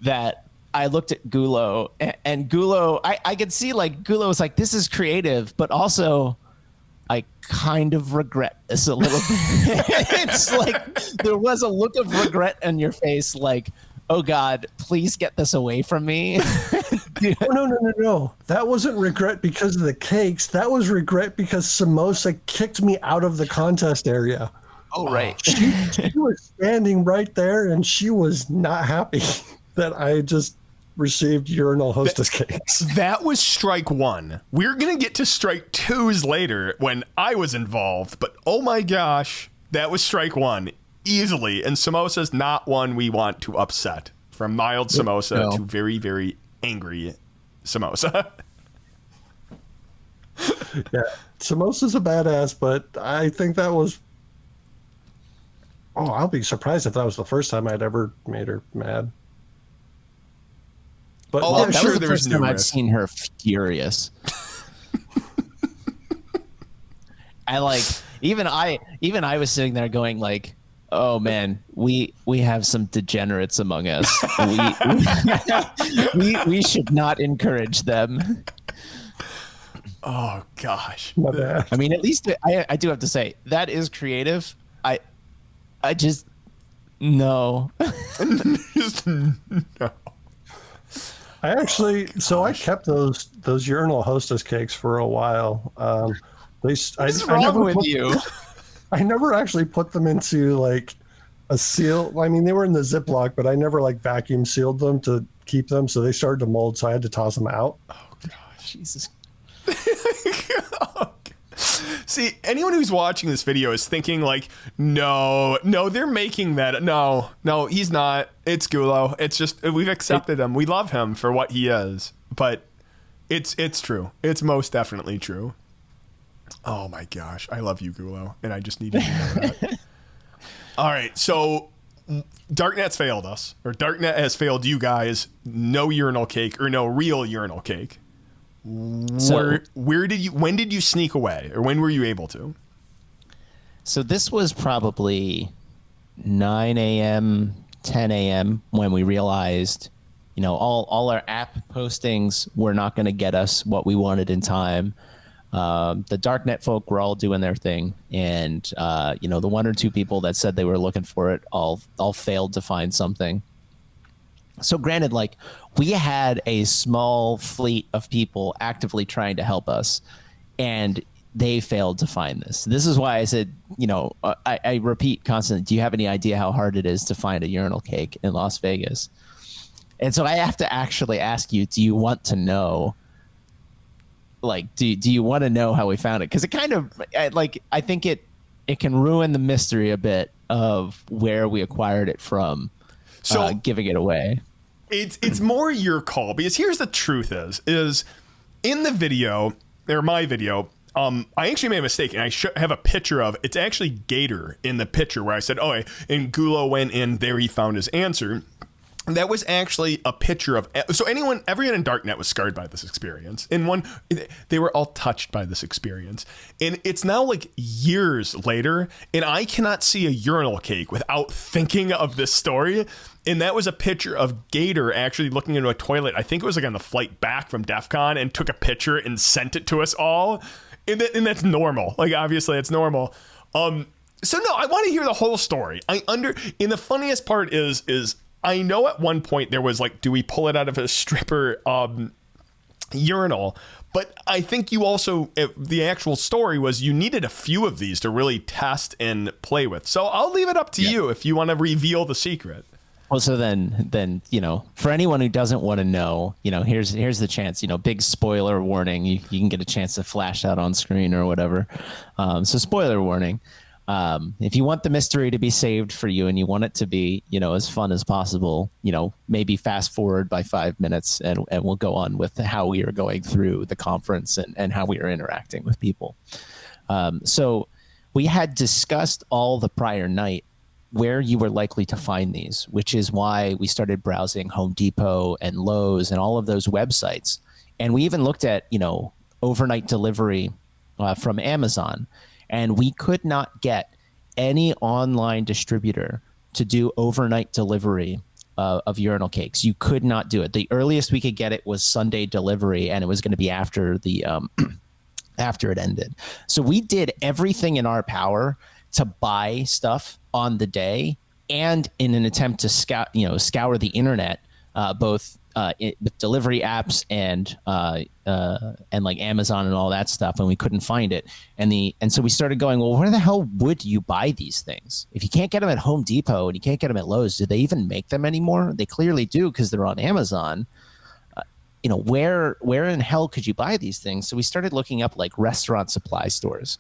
that I looked at Gulo, and Gulo, I could see like Gulo was like, this is creative, but also I kind of regret this a little bit. It's like there was a look of regret on your face, like, oh God, please get this away from me.
Oh, no. That wasn't regret because of the cakes. That was regret because Samosa kicked me out of the contest area.
Oh, right.
She was standing right there, and she was not happy that I just received urinal hostess cakes.
That was strike 1. We're going to get to strike 2s later when I was involved, but oh my gosh, that was strike 1 easily. And Samosa's not one we want to upset. From mild Samosa to very, very angry Samosa.
Yeah, Samosa's a badass, but I think that was... Oh, I'll be surprised if that was the first time I'd ever made her mad. But
I'm
that
sure
was the
there's
first time I've
numerous.
seen her furious. Even I was sitting there going like, oh man, we have some degenerates among us. We should not encourage them.
Oh gosh.
my bad.
I mean, at least I do have to say that is creative. I just no.
Just no.
I actually, I kept those urinal hostess cakes for a while.
What's wrong with you?
I never actually put them into like a seal. I mean, they were in the Ziploc, but I never like vacuum sealed them to keep them. So they started to mold. So I had to toss them out.
Oh gosh.
Jesus.
See, anyone who's watching this video is thinking like, no, they're making that. No, he's not. It's Gulo. It's just, we've accepted him. We love him for what he is, but it's true. It's most definitely true. Oh my gosh. I love you, Gulo. And I just needed to know that. All right. So Darknet's failed us, or Darknet has failed you guys. No urinal cake, or no real urinal cake.
So,
when did you sneak away, or when were you able to?
So this was probably 9 a.m., 10 a.m. when we realized, all our app postings were not going to get us what we wanted in time. The Darknet folk were all doing their thing, and the 1 or 2 people that said they were looking for it all failed to find something. So granted, like, we had a small fleet of people actively trying to help us, and they failed to find this. This is why I said, I repeat constantly, do you have any idea how hard it is to find a urinal cake in Las Vegas? And so I have to actually ask you, do you want to know? Like, do you want to know how we found it? Because it kind of, I think it can ruin the mystery a bit of where we acquired it from,
so
giving it away.
It's more your call, because here's the truth is in the video, or my video, I actually made a mistake, and I have a picture of, it's actually Gator in the picture where I said, oh, and Gulo went in there, he found his answer. That was actually a picture of, so everyone in Darknet was scarred by this experience. They were all touched by this experience. And it's now like years later, and I cannot see a urinal cake without thinking of this story. And that was a picture of Gator actually looking into a toilet. I think it was like on the flight back from DEF CON, and took a picture and sent it to us all. And that's normal. Like, obviously it's normal. So no, I want to hear the whole story. And the funniest part is I know at one point there was like, do we pull it out of a stripper urinal? But I think you also, the actual story was you needed a few of these to really test and play with. So I'll leave it up to you if you want to reveal the secret.
Well, so then, you know, for anyone who doesn't want to know, you know, here's the chance, you know, big spoiler warning. You can get a chance to flash that on screen or whatever. So spoiler warning. If you want the mystery to be saved for you and you want it to be, you know, as fun as possible, you know, maybe fast forward by 5 minutes and we'll go on with how we are going through the conference and how we are interacting with people. So we had discussed all the prior night where you were likely to find these, which is why we started browsing Home Depot and Lowe's and all of those websites. And we even looked at, you know, overnight delivery from Amazon. And we could not get any online distributor to do overnight delivery of urinal cakes. You could not do it. The earliest we could get it was Sunday delivery, and it was going to be after the after it ended. So we did everything in our power to buy stuff on the day, and in an attempt to scour the internet, both with delivery apps and like Amazon and all that stuff, and we couldn't find it. And so we started going, well, where the hell would you buy these things? If you can't get them at Home Depot and you can't get them at Lowe's, do they even make them anymore? They clearly do because they're on Amazon. You know, where in hell could you buy these things? So we started looking up like restaurant supply stores.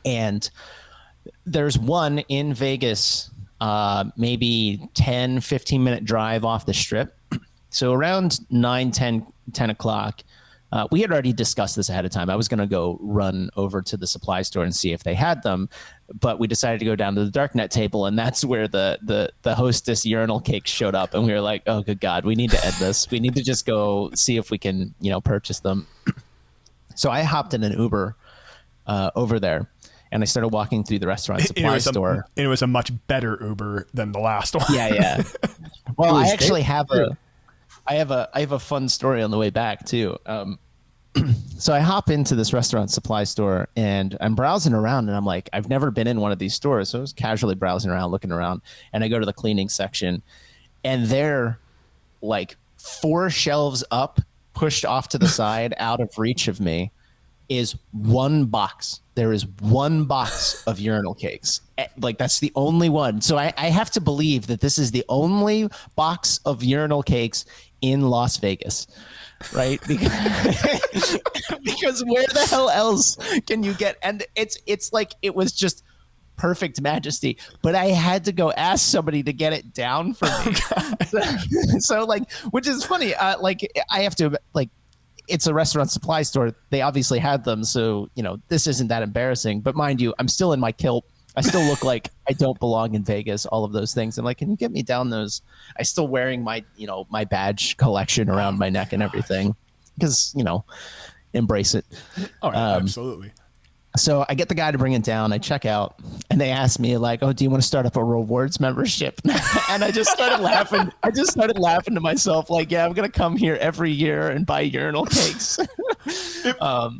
And there's one in Vegas, maybe 10, 15-minute drive off the strip. So around 9, 10 o'clock, we had already discussed this ahead of time. I was going to go run over to the supply store and see if they had them, but we decided to go down to the Darknet table, and that's where the hostess urinal cake showed up. And we were like, oh, good God, we need to end this. We need to just go see if we can, you know, purchase them. So I hopped in an Uber over there, and I started walking through the restaurant supply store.
And it was a much better Uber than the last one.
Yeah. Well, I actually have I have a fun story on the way back too. So I hop into this restaurant supply store and I'm browsing around and I'm like, I've never been in one of these stores. So I was casually browsing around, looking around, and I go to the cleaning section, and they're like 4 shelves up, pushed off to the side, out of reach of me, is one box. There is one box of urinal cakes. Like, that's the only one. So I have to believe that this is the only box of urinal cakes in Las Vegas, right? Because where the hell else can you get? And it's like, it was just perfect majesty, but I had to go ask somebody to get it down for me. So like, which is funny. Like, I have to, like, it's a restaurant supply store. They obviously had them. So, you know, this isn't that embarrassing, but mind you, I'm still in my kilt. I still look like I don't belong in Vegas, all of those things. I'm like, can you get me down those? I still wearing my, you know, my badge collection around my neck and everything, because, you know, embrace it.
Oh, yeah, absolutely.
So I get the guy to bring it down. I check out, and they ask me like, "Oh, do you want to start up a rewards membership?" And I just started laughing. I just started laughing to myself, like, "Yeah, I'm gonna come here every year and buy urinal cakes."
I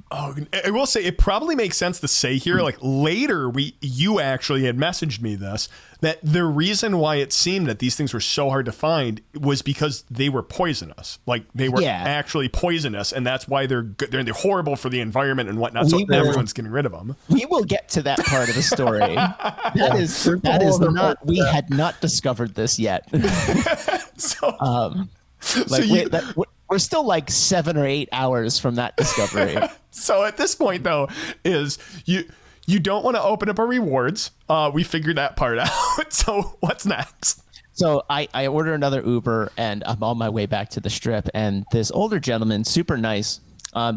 will say it probably makes sense to say here, like later you actually had messaged me this, that the reason why it seemed that these things were so hard to find was because they were poisonous. Like, they were actually poisonous, and that's why they're good. They're horrible for the environment and whatnot. So everyone's getting rid of them. We
will get to that part of the story. That is not. We had not discovered this yet. We're still like 7 or 8 hours from that discovery.
So at this point, though, is you don't want to open up our rewards. We figured that part out. So what's next?
So I order another Uber, and I'm on my way back to the strip, and this older gentleman, super nice.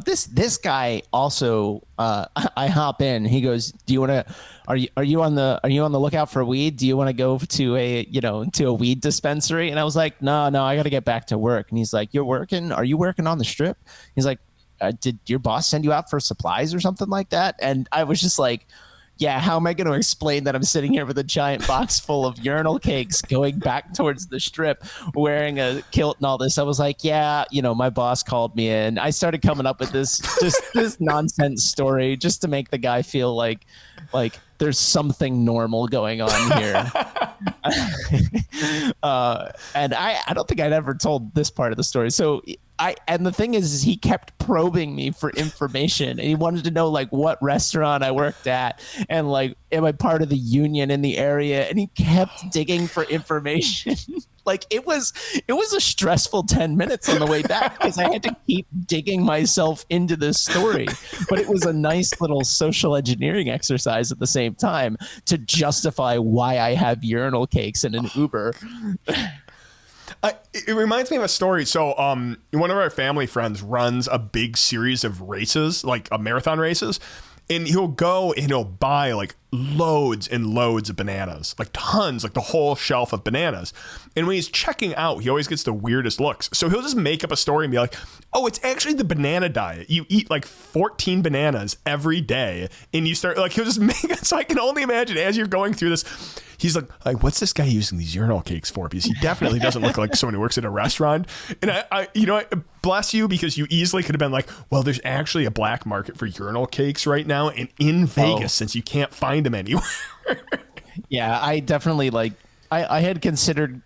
This guy also, I hop in. He goes, "Do you want to? Are you on the lookout for weed? Do you want to go to a weed dispensary?" And I was like, "No, I got to get back to work." And he's like, "You're working? Are you working on the strip?" He's like, "Did your boss send you out for supplies or something like that?" And I was just like, yeah, how am I going to explain that I'm sitting here with a giant box full of urinal cakes going back towards the strip wearing a kilt and all this? I was like, yeah, you know, my boss called me in. I started coming up with this nonsense story just to make the guy feel like there's something normal going on here. And I don't think I'd ever told this part of the story. So and the thing is he kept probing me for information, and he wanted to know like what restaurant I worked at and like, am I part of the union in the area? And he kept digging for information. Like it was a stressful 10 minutes on the way back because I had to keep digging myself into this story. But it was a nice little social engineering exercise at the same time to justify why I have urinal cakes in an Uber.
It reminds me of a story. So one of our family friends runs a big series of races, like marathon races. And he'll go and he'll buy like loads and loads of bananas, like tons, like the whole shelf of bananas. And when he's checking out, he always gets the weirdest looks. So he'll just make up a story and be like, oh, it's actually the banana diet. You eat like 14 bananas every day. And you start like, he'll just make it. So I can only imagine as you're going through this, he's like, what's this guy using these urinal cakes for? Because he definitely doesn't look like someone who works at a restaurant. And I you know, bless you, because you easily could have been like, well, there's actually a black market for urinal cakes right now. And in Vegas, since you can't find them anywhere.
Yeah, I definitely I had considered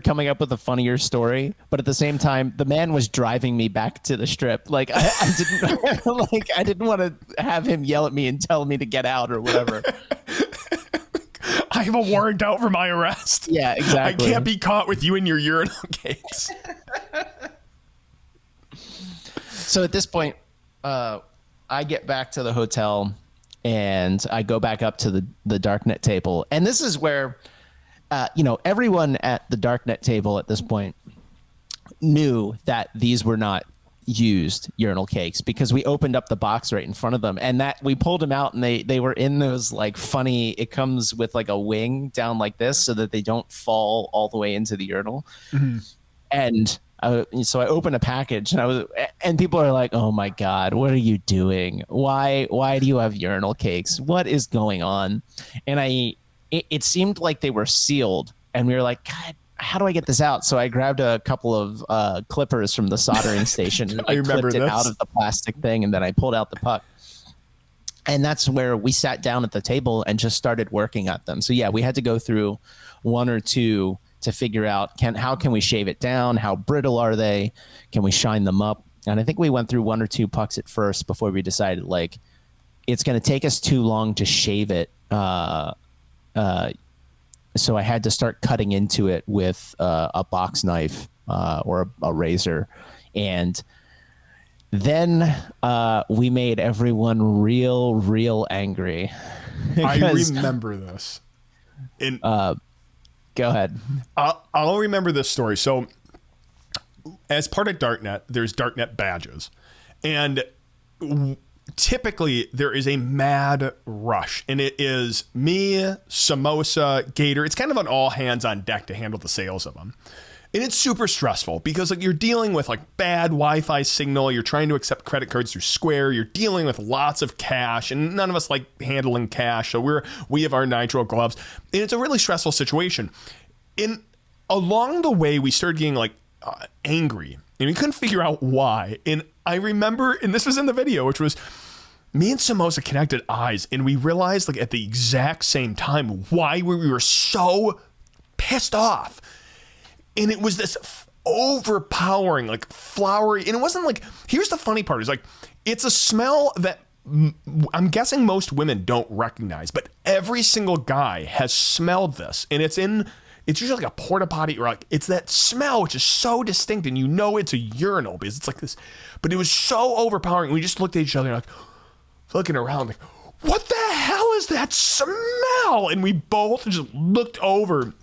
coming up with a funnier story, but at the same time, the man was driving me back to the strip. Like I didn't I didn't want to have him yell at me and tell me to get out or whatever.
I have a warrant out for my arrest.
Yeah, exactly.
I can't be caught with you and your urinal cakes.
So at this point, I get back to the hotel and I go back up to the Darknet table. And this is where, you know, everyone at the Darknet table at this point knew that these were not used urinal cakes because we opened up the box right in front of them, and that we pulled them out and they were in those like funny, it comes with like a wing down like this so that they don't fall all the way into the urinal. Mm-hmm. And so I opened a package and people are like, oh my God, what are you doing? Why do you have urinal cakes? What is going on? And it seemed like they were sealed, and we were like, God, how do I get this out? So I grabbed a couple of clippers from the soldering station and I clipped it out of the plastic thing, and then I pulled out the puck. And that's where we sat down at the table and just started working at them. So yeah, we had to go through one or two to figure out how can we shave it down? How brittle are they? Can we shine them up? And I think we went through one or two pucks at first before we decided like it's going to take us too long to shave it. So I had to start cutting into it with a box knife or a razor. And then we made everyone real angry.
I remember this.
Go ahead.
I'll remember this story. So as part of Darknet, there's Darknet badges. And typically there is a mad rush. And it is me, Samosa, Gator. It's kind of an all hands on deck to handle the sales of them. And it's super stressful because like you're dealing with like bad Wi-Fi signal. You're trying to accept credit cards through Square. You're dealing with lots of cash, and none of us like handling cash. So we have our nitro gloves, and it's a really stressful situation. And along the way, we started getting like angry, and we couldn't figure out why. And I remember, and this was in the video, which was me and Samosa connected eyes, and we realized like at the exact same time why we were so pissed off. And it was this overpowering, like flowery. And it wasn't like, here's the funny part is like, it's a smell that I'm guessing most women don't recognize, but every single guy has smelled this. And it's usually like a porta potty, or like, it's that smell, which is so distinct. And you know, it's a urinal because it's like this, but it was so overpowering. We just looked at each other like looking around like, what the hell is that smell? And we both just looked over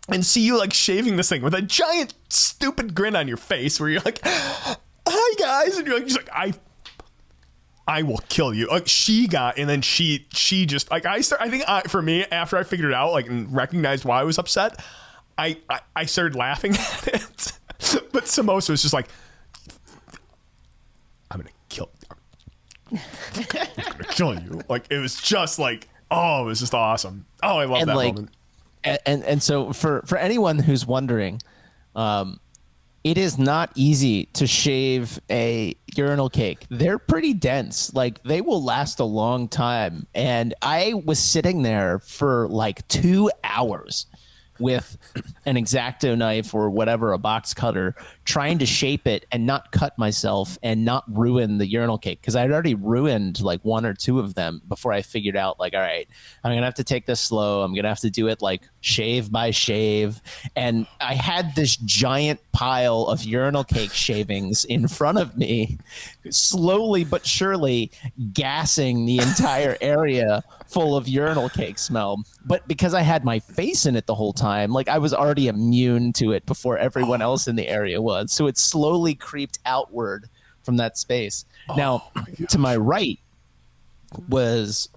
and see you like shaving this thing with a giant stupid grin on your face where you're like, hi guys. And you're like, just like, I will kill you. Like and then she just like, for me, after I figured it out, like, and recognized why I was upset, I started laughing at it. But Samosa was just like, I'm going to kill you. gonna kill you. Like, it was just like, oh, it was just awesome. Oh, I love
And
that
like,
moment.
and so for anyone who's wondering, it is not easy to shave a urinal cake. They're pretty dense. Like, they will last a long time. And I was sitting there for like 2 hours with an X-Acto knife or whatever, a box cutter, trying to shape it and not cut myself and not ruin the urinal cake, because I'd already ruined like 1 or 2 of them before I figured out, like, all right, I'm gonna have to take this slow. I'm gonna have to do it like shave by shave. And I had this giant pile of urinal cake shavings in front of me, slowly but surely gassing the entire area full of urinal cake smell. But because I had my face in it the whole time, like, I was already immune to it before everyone else in the area was. So it slowly creeped outward from that space. Now, to my right was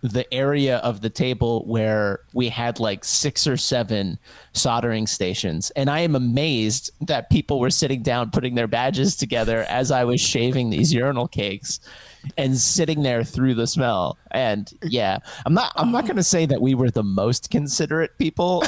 the area of the table where we had like 6 or 7 soldering stations. And I am amazed that people were sitting down, putting their badges together as I was shaving these urinal cakes and sitting there through the smell. And yeah, I'm not going to say that we were the most considerate people.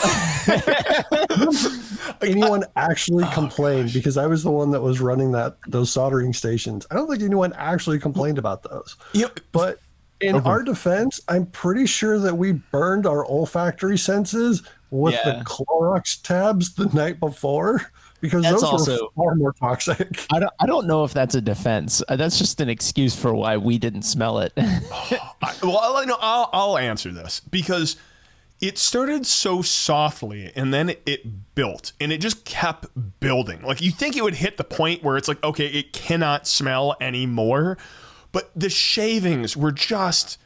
Anyone actually complained, because I was the one that was running those soldering stations. I don't think anyone actually complained about those.
Yep.
But in our defense, I'm pretty sure that we burned our olfactory senses with the Clorox tabs the night before, because
That's
those
also
were far more toxic.
I don't know if that's a defense. That's just an excuse for why we didn't smell it.
I'll answer this, because it started so softly and then it built and it just kept building. Like, you think it would hit the point where it's like, okay, it cannot smell anymore. But the shavings were just,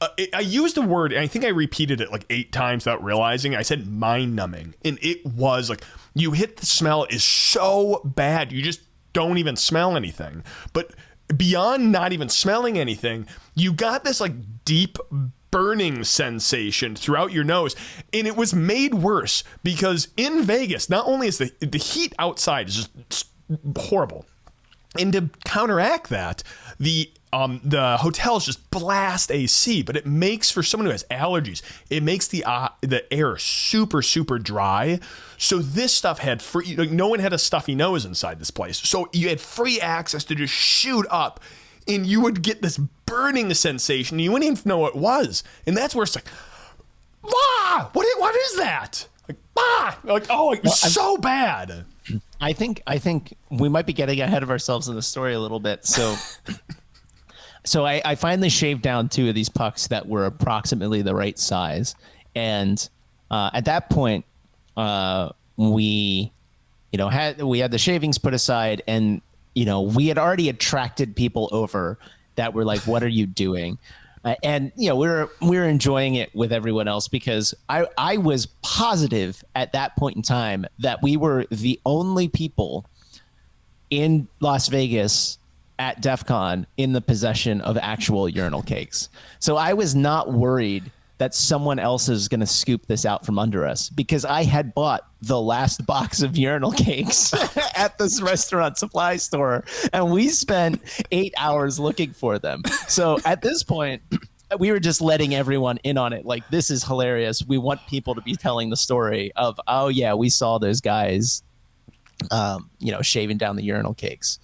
I used the word, and I think I repeated it like 8 times without realizing. I said mind numbing. And it was like, you hit the smell is so bad, you just don't even smell anything. But beyond not even smelling anything, you got this like deep burning sensation throughout your nose. And it was made worse because in Vegas, not only is the heat outside is just horrible, and to counteract that, the hotels just blast AC, but it makes, for someone who has allergies, it makes the air super, super dry. So this stuff had free, like, no one had a stuffy nose inside this place. So you had free access to just shoot up, and you would get this burning sensation. You wouldn't even know what it was. And that's where it's like, ah, what is that? Like, ah, like, oh, it was so bad.
I think we might be getting ahead of ourselves in the story a little bit. So I finally shaved down 2 of these pucks that were approximately the right size. And at that point, we had the shavings put aside, and we had already attracted people over that were like, what are you doing? And we were enjoying it with everyone else, because I was positive at that point in time that we were the only people in Las Vegas at DEF CON in the possession of actual urinal cakes. So I was not worried that someone else is going to scoop this out from under us, because I had bought the last box of urinal cakes at this restaurant supply store, and we spent 8 hours looking for them. So at this point, we were just letting everyone in on it. Like, this is hilarious. We want people to be telling the story of, oh yeah, we saw those guys, shaving down the urinal cakes.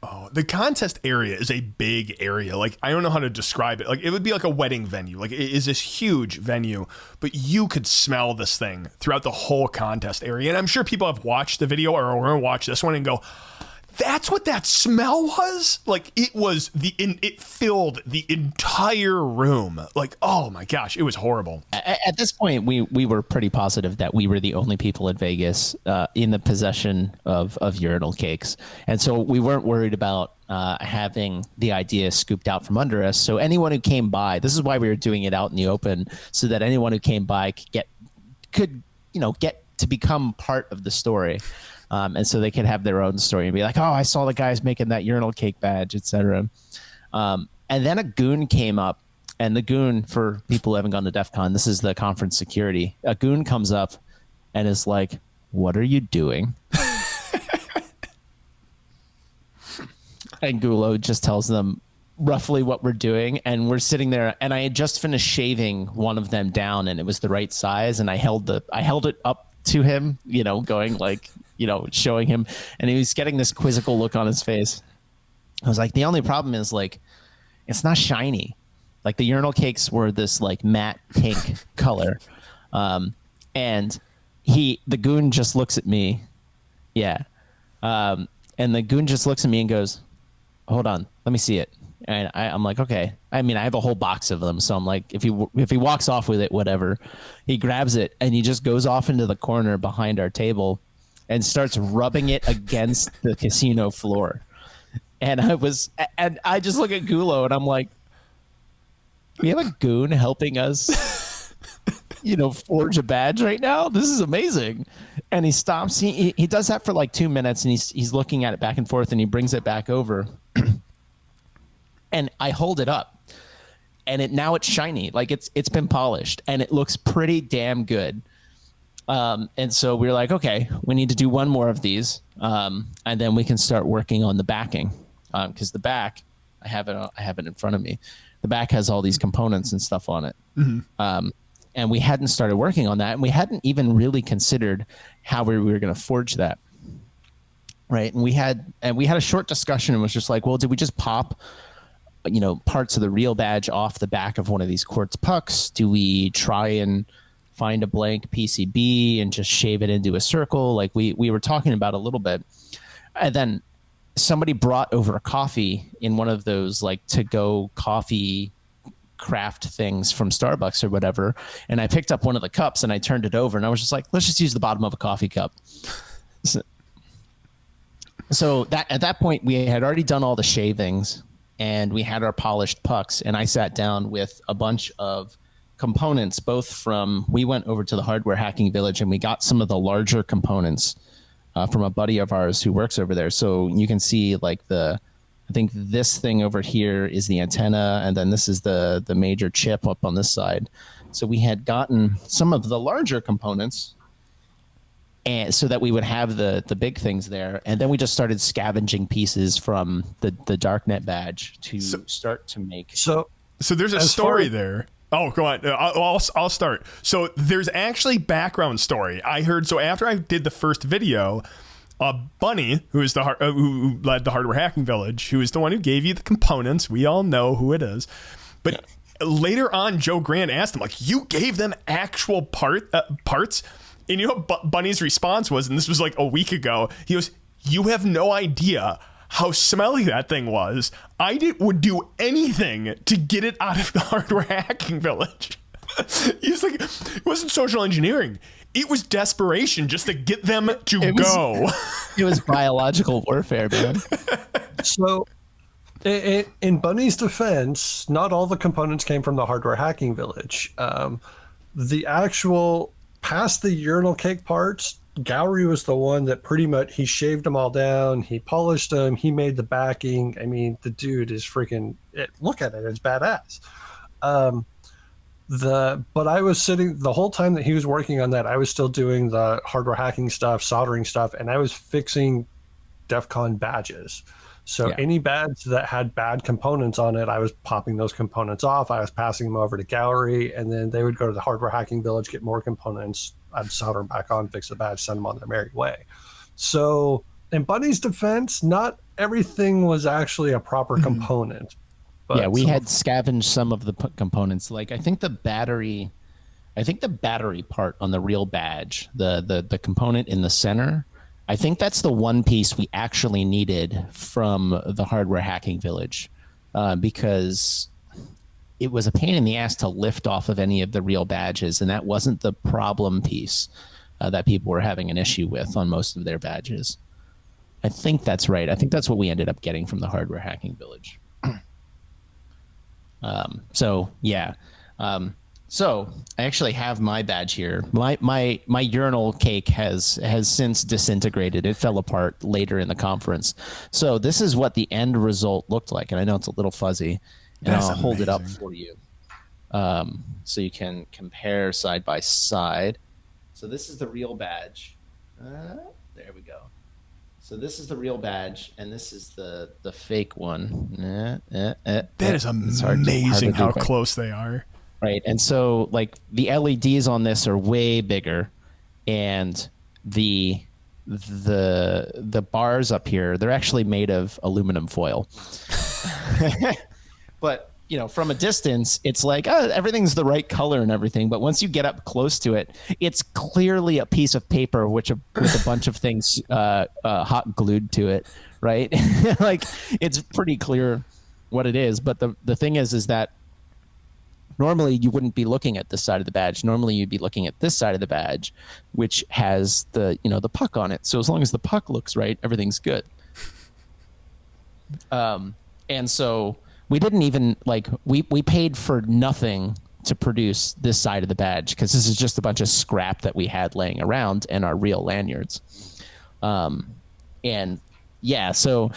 Oh, the contest area is a big area. Like, I don't know how to describe it. Like, it would be like a wedding venue. Like, it is this huge venue, but you could smell this thing throughout the whole contest area. And I'm sure people have watched the video or are going to watch this one and go, that's what that smell was? Like, it filled the entire room. Like, oh my gosh, it was horrible.
At this point, we were pretty positive that we were the only people in Vegas in the possession of urinal cakes. And so we weren't worried about having the idea scooped out from under us. So anyone who came by, this is why we were doing it out in the open, so that anyone who came by could get to become part of the story. And so they could have their own story and be like, oh, I saw the guys making that urinal cake badge, etc. And then a goon came up, and the goon, for people who haven't gone to DEF CON, this is the conference security. A goon comes up and is like, what are you doing? And Gulo just tells them, roughly what we're doing, and we're sitting there, and I had just finished shaving one of them down, and it was the right size, and I held it up to him, going like, showing him, and he was getting this quizzical look on his face. I was like, the only problem is like, it's not shiny. Like the urinal cakes were this like matte pink color. And the goon just looks at me. Yeah. And the goon just looks at me and goes, hold on, let me see it. And I'm like, okay. I mean, I have a whole box of them. So I'm like, if he walks off with it, whatever. He grabs it and he just goes off into the corner behind our table and starts rubbing it against the casino floor. And I just look at Gulo and I'm like, we have a goon helping us, forge a badge right now. This is amazing. And he stops. He does that for like 2 minutes, and he's looking at it back and forth, and he brings it back over. And I hold it up, and now it's shiny. Like it's been polished, and it looks pretty damn good. And so we were like, okay, we need to do one more of these, and then we can start working on the backing. Because the back, I have it in front of me. The back has all these components and stuff on it. Mm-hmm. And we hadn't started working on that, and we hadn't even really considered how we were going to forge that. Right. And we had a short discussion, and was just like, well, did we just pop, parts of the real badge off the back of one of these quartz pucks? Do we try and find a blank PCB and just shave it into a circle? Like we were talking about a little bit. And then somebody brought over a coffee in one of those like to-go coffee craft things from Starbucks or whatever. And I picked up one of the cups and I turned it over, and I was just like, let's just use the bottom of a coffee cup. So that at that point we had already done all the shavings and we had our polished pucks, and I sat down with a bunch of components, we went over to the hardware hacking village and we got some of the larger components from a buddy of ours who works over there. So you can see like I think this thing over here is the antenna, and then this is the major chip up on this side. So we had gotten some of the larger components, and so that we would have the big things there. And then we just started scavenging pieces from the Darknet badge to start to make.
So there's a story there. Oh, go on. I'll start. So there's actually background story. I heard, so after I did the first video, Bunny, who led the hardware hacking village, who is the one who gave you the components. We all know who it is. But later on, Joe Grant asked him, like, you gave them actual parts? And you know what Bunny's response was? And this was like a week ago. He goes, you have no idea how smelly that thing was. would do anything to get it out of the hardware hacking village. He's like, it wasn't social engineering. It was desperation just to get them to go.
It was biological warfare, man.
So in Bunny's defense, not all the components came from the hardware hacking village. The actual past the urinal cake parts, Gourry was the one that pretty much, he shaved them all down, he polished them, he made the backing. I mean, the dude is freaking, look at it, it's badass. But I was sitting the whole time that he was working on that, I was still doing the hardware hacking stuff, soldering stuff, and I was fixing DEF CON badges. So any badge that had bad components on it, I was popping those components off. I was passing them over to Gourry, and then they would go to the hardware hacking village, get more components. I'd solder them back on, fix the badge, send them on their merry way. So in Bunny's defense, not everything was actually a proper component. But
yeah, we had scavenged some of the components. Like I think the battery part on the real badge, the component in the center, I think that's the one piece we actually needed from the hardware hacking village, because it was a pain in the ass to lift off of any of the real badges, and that wasn't the problem piece that people were having an issue with on most of their badges. I think that's right. I think that's what we ended up getting from the hardware hacking village. So I actually have my badge here. My urinal cake has since disintegrated. It fell apart later in the conference. So this is what the end result looked like, and I know it's a little fuzzy. And I'll hold it up for you, so you can compare side by side. So this is the real badge. There we go. So this is the real badge, and this is the fake one.
That is
It's
amazing
hard to
how
do, right?
close they are.
Right, and so like the LEDs on this are way bigger, and the bars up here, they're actually made of aluminum foil. But you know, from a distance, it's like, oh, everything's the right color and everything. But once you get up close to it, it's clearly a piece of paper with a bunch of things hot glued to it, right? Like, it's pretty clear what it is. But the thing is that normally you wouldn't be looking at this side of the badge. Normally you'd be looking at this side of the badge, which has the puck on it. So as long as the puck looks right, everything's good. And so we didn't even we paid for nothing to produce this side of the badge, because this is just a bunch of scrap that we had laying around and our real lanyards. And yeah, so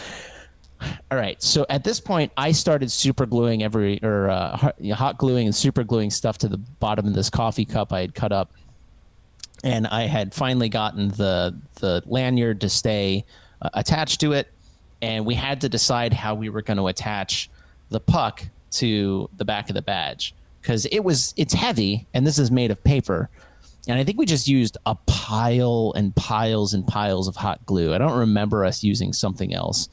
all right. So at this point, I started super gluing hot gluing and super gluing stuff to the bottom of this coffee cup I had cut up, and I had finally gotten the lanyard to stay attached to it, and we had to decide how we were going to attach the puck to the back of the badge, because it's heavy, and this is made of paper. And I think we just used a pile and piles and piles of hot glue. I don't remember us using something else.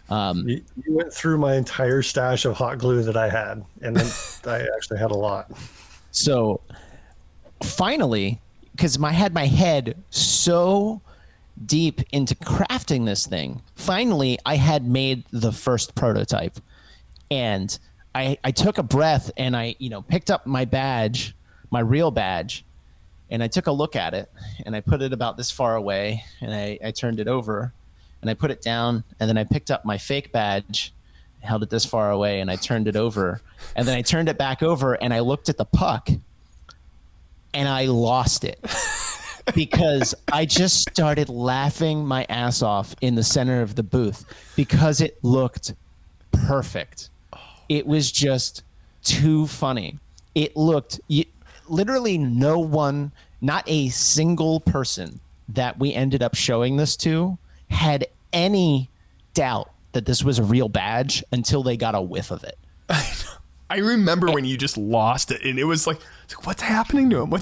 You went through my entire stash of hot glue that I had, and then I actually had a lot.
So finally, because I had my head so deep into crafting this thing, finally I had made the first prototype. And I took a breath, and I picked up my badge, my real badge, and I took a look at it, and I put it about this far away, and I turned it over, and I put it down, and then I picked up my fake badge, held it this far away, and I turned it over, and then I turned it back over, and I looked at the puck, and I lost it. Because I just started laughing my ass off in the center of the booth, because it looked perfect. It was just too funny. It looked literally no one, not a single person that we ended up showing this to had any doubt that this was a real badge until they got a whiff of it.
I remember when you just lost it, and it was like, what's happening to him?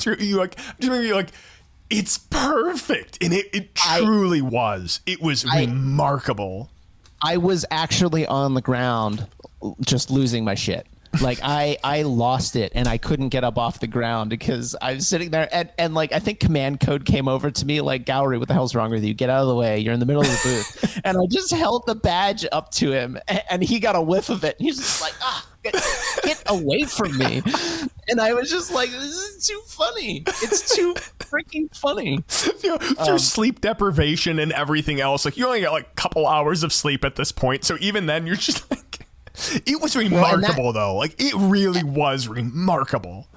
It's perfect. And it truly was. It was remarkable. I
was actually on the ground just losing my shit. Like I lost it, and I couldn't get up off the ground because I was sitting there, and like I think command code came over to me like, Gourry, what the hell's wrong with you? Get out of the way. You're in the middle of the booth. And I just held the badge up to him, and he got a whiff of it. He's just like, get away from me. And I was just like, this is too funny. It's too freaking funny.
Through sleep deprivation and everything else, like you only got like a couple hours of sleep at this point. So even then you're just like, it was remarkable though. Like it really was remarkable.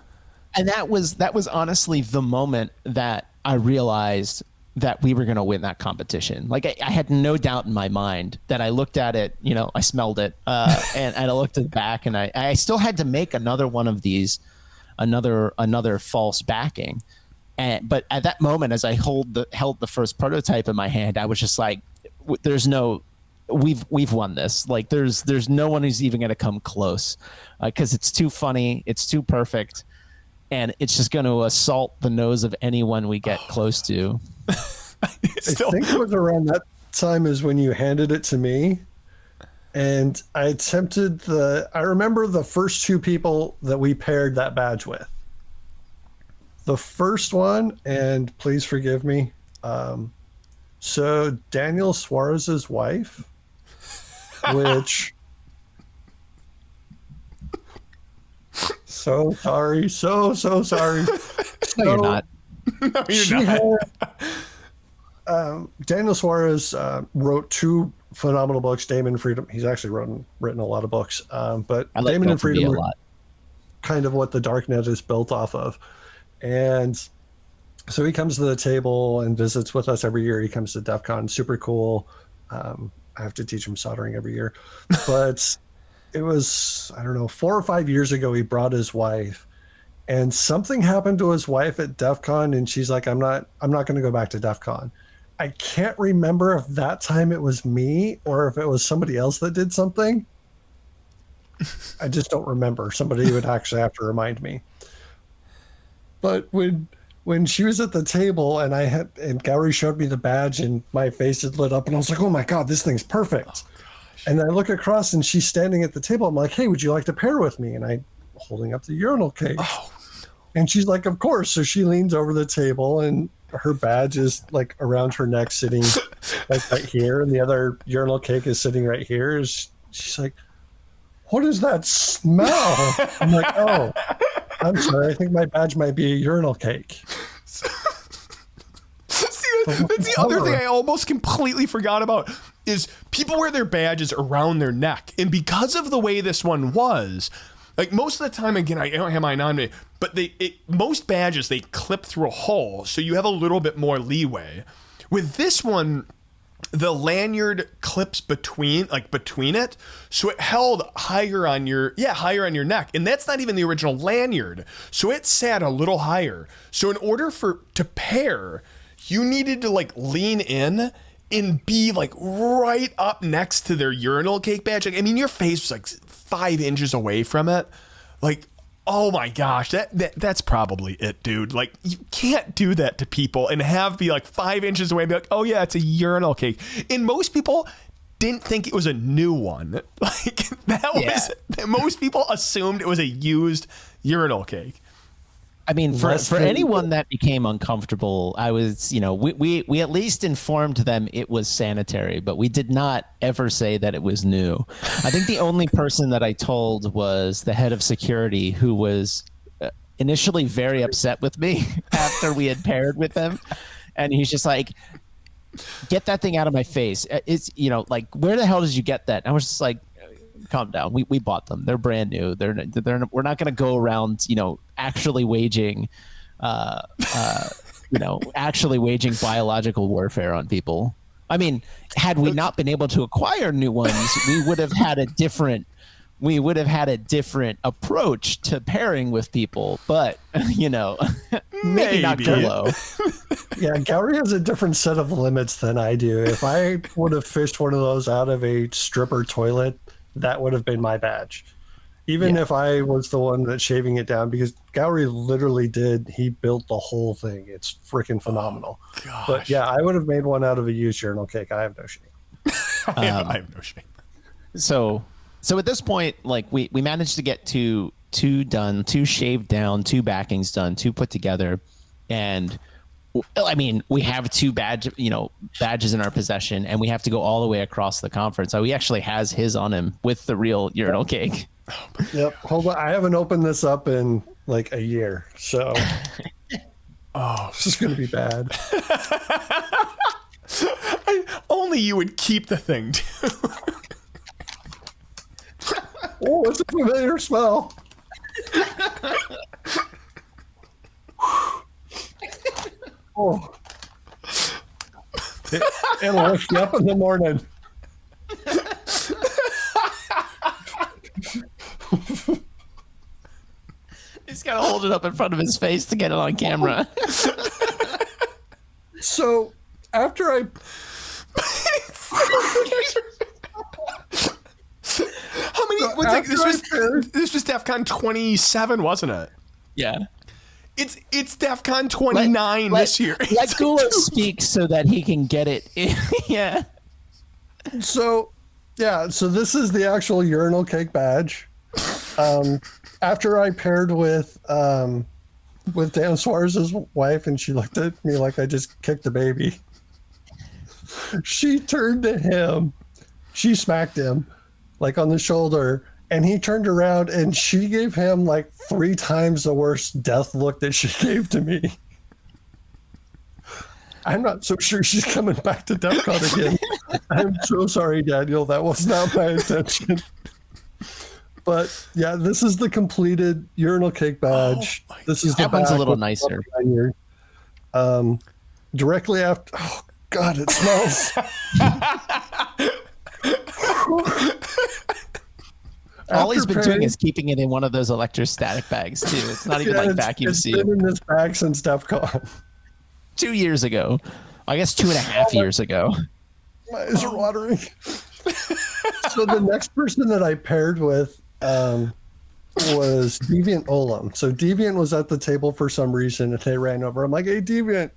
And that was honestly the moment that I realized that we were going to win that competition. Like I had no doubt in my mind that I looked at it, I smelled it, and I looked at the back, and I still had to make another one of these, another false backing. But at that moment, as I held the first prototype in my hand, I was just like, there's no, we've won this. Like there's no one who's even going to come close, because it's too funny. It's too perfect. And it's just going to assault the nose of anyone we get close to.
I think it was around that time is when you handed it to me, and I remember the first two people that we paired that badge with. The first one, and please forgive me, so Daniel Suarez's wife, which so sorry.
No, you're not.
No, you're
not. Daniel Suarez wrote two phenomenal books. Damon and Freedom. He's actually written a lot of books. But
I like
Damon and Freedom
a lot.
Kind of what the Darknet is built off of. And so he comes to the table and visits with us every year. He comes to DEF CON. Super cool. I have to teach him soldering every year. But it was, I don't know, 4 or 5 years ago, he brought his wife. And something happened to his wife at DEF CON, and she's like, I'm not going to go back to DEF CON. I can't remember if that time it was me or if it was somebody else that did something. I just don't remember. Somebody would actually have to remind me. But when she was at the table and Gourry showed me the badge and my face had lit up and I was like, oh my God, this thing's perfect. And I look across and she's standing at the table. I'm like, hey, would you like to pair with me? And I'm holding up the urinal cake.
Oh.
And she's like, of course. So she leans over the table and her badge is like around her neck sitting like right here. And the other urinal cake is sitting right here. She's like, what is that smell? I'm like, oh, I'm sorry. I think my badge might be a urinal cake.
See, that's the other thing I almost completely forgot about is people wear their badges around their neck. And because of the way this one was, like most of the time, again, I don't have mine on me, but most badges, they clip through a hole. So you have a little bit more leeway. With this one, the lanyard clips between it, so it held higher on your neck, and that's not even the original lanyard, so it sat a little higher. So in order to pair, you needed to like lean in and be like right up next to their urinal cake badge. Like, I mean, your face was like 5 inches away from it. Like, oh my gosh, that's probably it, dude. Like, you can't do that to people and be like 5 inches away and be like, oh yeah, it's a urinal cake. And most people didn't think it was a new one. Like, most people assumed it was a used urinal cake.
I mean, for anyone that became uncomfortable, I was, we at least informed them it was sanitary, but we did not ever say that it was new. I think the only person that I told was the head of security, who was initially very upset with me after we had paired with them. And he's just like, get that thing out of my face. It's, like, where the hell did you get that? And I was just like, calm down. We bought them. They're brand new. We're not going to go around, actually waging biological warfare on people. I mean, had we not been able to acquire new ones, we would have had a different approach to pairing with people, but maybe not Gulo.
Yeah, Gourry has a different set of limits than I do. If I would have fished one of those out of a stripper toilet, that would have been my badge. Even if I was the one that's shaving it down, because Gourry literally he built the whole thing. It's freaking phenomenal.
Oh,
but yeah, I would have made one out of a used urinal cake. I have no shame.
I have no shame.
So at this point, like we managed to get two done, 2 shaved down, 2 backings done, 2 put together. And I mean, we have 2 badges in our possession, and we have to go all the way across the conference. So he actually has his on him with the real urinal cake.
Yep. Hold on. I haven't opened this up in like a year. So this is going to be bad.
Only you would keep the thing, too.
Oh, it's a familiar smell. Oh. It'll wake you up in the morning.
He's got to hold it up in front of his face to get it on camera.
So after I...
How many... This was DEF CON 27, wasn't it?
Yeah.
It's DEF CON 29 this year.
Let Gulo speak so that he can get it. Yeah.
So this is the actual urinal cake badge. After I paired with Dan Suarez's wife, and she looked at me like I just kicked a baby. She turned to him. She smacked him like on the shoulder, and he turned around and she gave him like 3 times the worst death look that she gave to me. I'm not so sure she's coming back to DEF CON again. I'm so sorry, Daniel. That was not my intention. But yeah, this is the completed urinal cake badge. This is
that one's a little nicer.
Directly after, oh God, it smells.
All he's been doing is keeping it in one of those electrostatic bags too. It's not even like vacuum sealed.
It's been in this bag since DEF CON.
2 years ago. I guess 2.5 years ago.
My eyes are watering. So the next person that I paired with was Deviant Ollam. So Deviant was at the table for some reason, and they ran over. I'm like, "Hey, Deviant."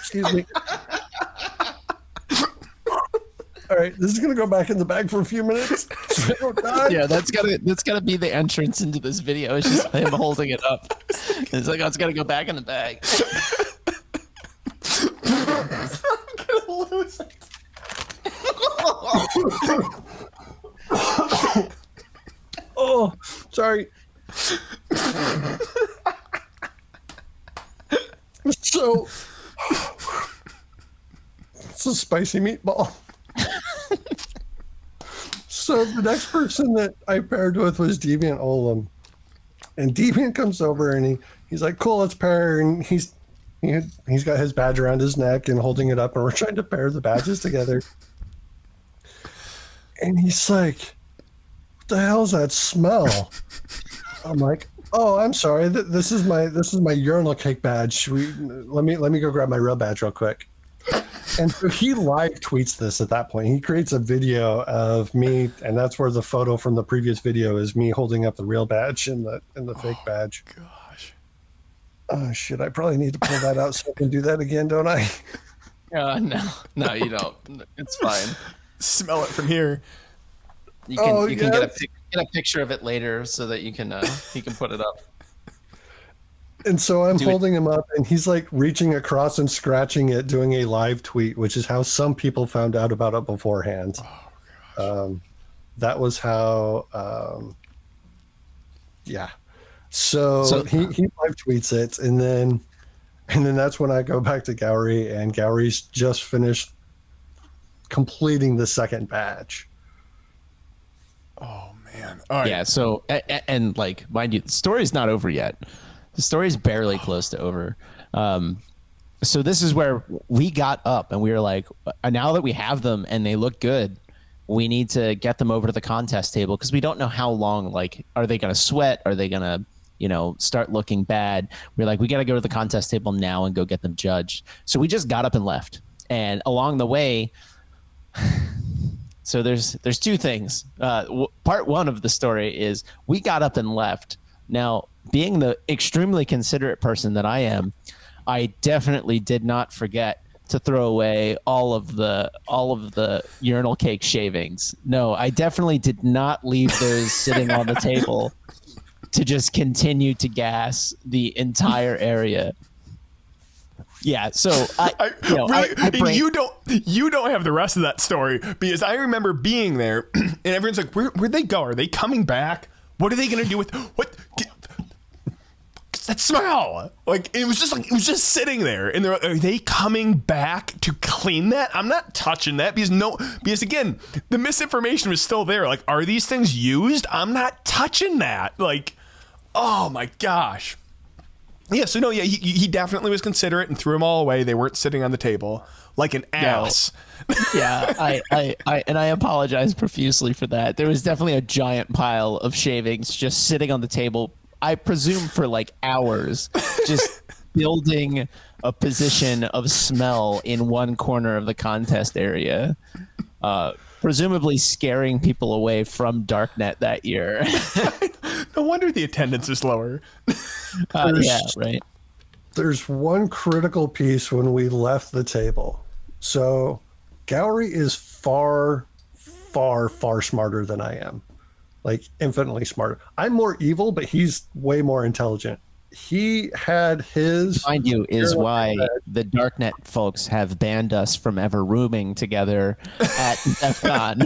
Excuse me. All right, this is gonna go back in the bag for a few minutes. So I don't die.
Yeah, that's gotta be the entrance into this video. It's just him holding it up. It's like, oh, it's gotta go back in the bag.
I'm gonna lose it.
Oh, sorry. So, it's a spicy meatball. So the next person that I paired with was Deviant Ollam. And Deviant comes over and he's like, "Cool, let's pair." And he's got his badge around his neck and holding it up, and we're trying to pair the badges together. And he's like, "What the hell is that smell?" I'm like, "Oh, I'm sorry. This is my Urinal Cake badge. Let me go grab my real badge real quick." And so he live tweets this at that point. He creates a video of me, and that's where the photo from the previous video is me holding up the real badge and the fake badge.
Gosh.
Oh shit! I probably need to pull that out so I can do that again, don't I?
No, you don't. It's fine.
Smell it from here.
You can
yeah.
get a picture of it later so that you can put it up.
And so I'm holding him up, and he's like reaching across and scratching it, doing a live tweet, which is how some people found out about it beforehand. Oh, that was how, yeah. So he live tweets it, and then that's when I go back to Gourry, and Gourry's just finished completing the second batch.
Oh man! All right.
Yeah. So and like, mind you, the story's not over yet. The story's barely close to over. So this is where we got up and we were like, now that we have them and they look good, we need to get them over to the contest table because we don't know how long. Like, are they going to sweat? Are they going to, start looking bad? We're like, we got to go to the contest table now and go get them judged. So we just got up and left. And along the way, so there's two things. Part one of the story is we got up and left. Now, being the extremely considerate person that I am, I definitely did not forget to throw away all of the urinal cake shavings. No, I definitely did not leave those sitting on the table to just continue to gas the entire area. Yeah, so
you don't have the rest of that story because I remember being there and everyone's like, where'd they go? Are they coming back? What are they gonna do with what? That smell, like it was just sitting there, and they're like, are they coming back to clean that? I'm not touching that because again, the misinformation was still there. Like, are these things used? I'm not touching that. Like, oh my gosh. Yeah. So no, yeah, he definitely was considerate and threw them all away. They weren't sitting on the table like an ass.
Yeah, I apologize profusely for that. There was definitely a giant pile of shavings just sitting on the table. I presume for like hours, just building a position of smell in one corner of the contest area, presumably scaring people away from Darknet that year.
No wonder the attendance is lower.
Yeah, right.
There's one critical piece when we left the table. So Gourry is far, far, far smarter than I am. Like infinitely smarter. I'm more evil, but he's way more intelligent. He had his...
Mind you, is why the Darknet folks have banned us from ever rooming together at DEF CON.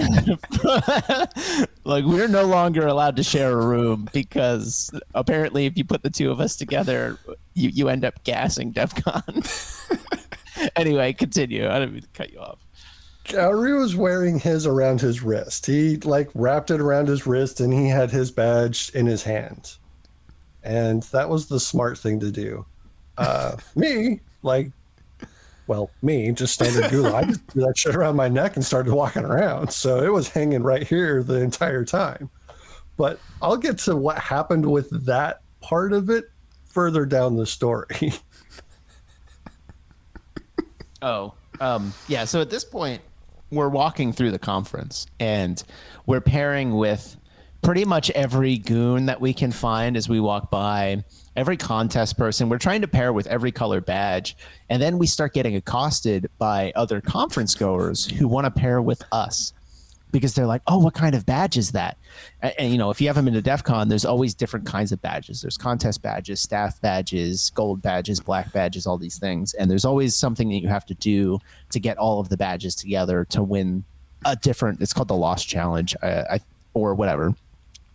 Like, we're no longer allowed to share a room because apparently if you put the two of us together, you end up gassing DEF CON. Anyway, continue. I didn't mean to cut you off.
Gourry was wearing his around his wrist. He like wrapped it around his wrist and he had his badge in his hand. And that was the smart thing to do. Me, just standard Gulo. I just threw that shit around my neck and started walking around. So it was hanging right here the entire time. But I'll get to what happened with that part of it further down the story.
Oh, yeah. So at this point, we're walking through the conference and we're pairing with pretty much every goon that we can find as we walk by, every contest person. We're trying to pair with every color badge. And then we start getting accosted by other conference goers who want to pair with us because they're like, oh, what kind of badge is that? And you know, if you haven't been to DEF CON, there's always different kinds of badges. There's contest badges, staff badges, gold badges, black badges, all these things. And there's always something that you have to do to get all of the badges together to win a different, it's called the Lost Challenge, or whatever.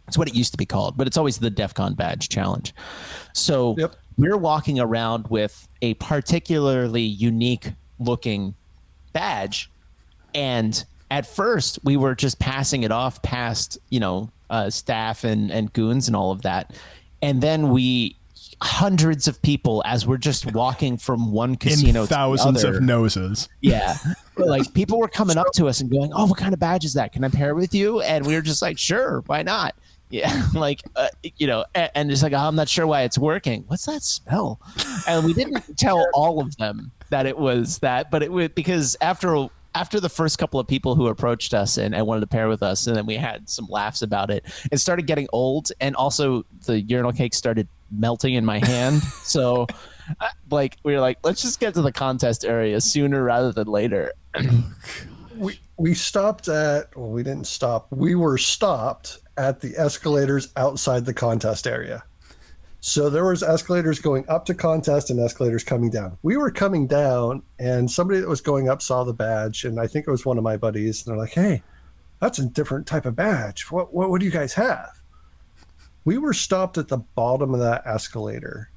It's what it used to be called, but it's always the DEF CON badge challenge. So we're walking around with a particularly unique looking badge, and at first we were just passing it off past, you know, staff and goons and all of that. And then hundreds of people, as we're just walking from one casino
in thousands
to the other,
of noses.
Yeah. Like people were coming up to us and going, oh, what kind of badge is that? Can I pair with you? And we were just like, sure, why not? Yeah. Like, you know, and it's like, oh, I'm not sure why it's working. What's that smell? And we didn't tell all of them that it was that, but it was because after the first couple of people who approached us and wanted to pair with us, and then we had some laughs about it, it started getting old. And also the urinal cake started melting in my hand. So like, we were like, let's just get to the contest area sooner rather than later.
We stopped at, well, we didn't stop. We were stopped at the escalators outside the contest area. So there was escalators going up to contest and escalators coming down. We were coming down and somebody that was going up saw the badge, and I think it was one of my buddies, and they're like, hey, that's a different type of badge. What do you guys have? We were stopped at the bottom of that escalator,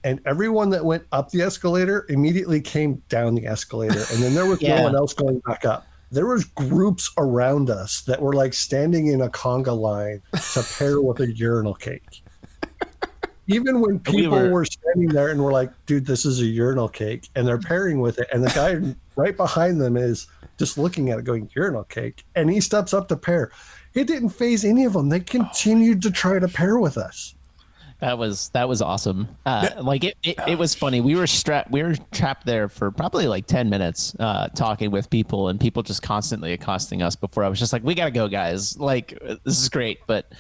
and everyone that went up the escalator immediately came down the escalator, and then there was no one else going back up. There was groups around us that were like standing in a conga line to pair with a urinal cake. Even when people were standing there and were like, dude, this is a urinal cake, and they're pairing with it, and the guy right behind them is just looking at it going, urinal cake, and he steps up to pair. It didn't faze any of them. They continued to try to pair with us.
That was awesome. Like it was funny. We were trapped there for probably like 10 minutes talking with people, and people just constantly accosting us before I was just like, we got to go, guys. Like, this is great. But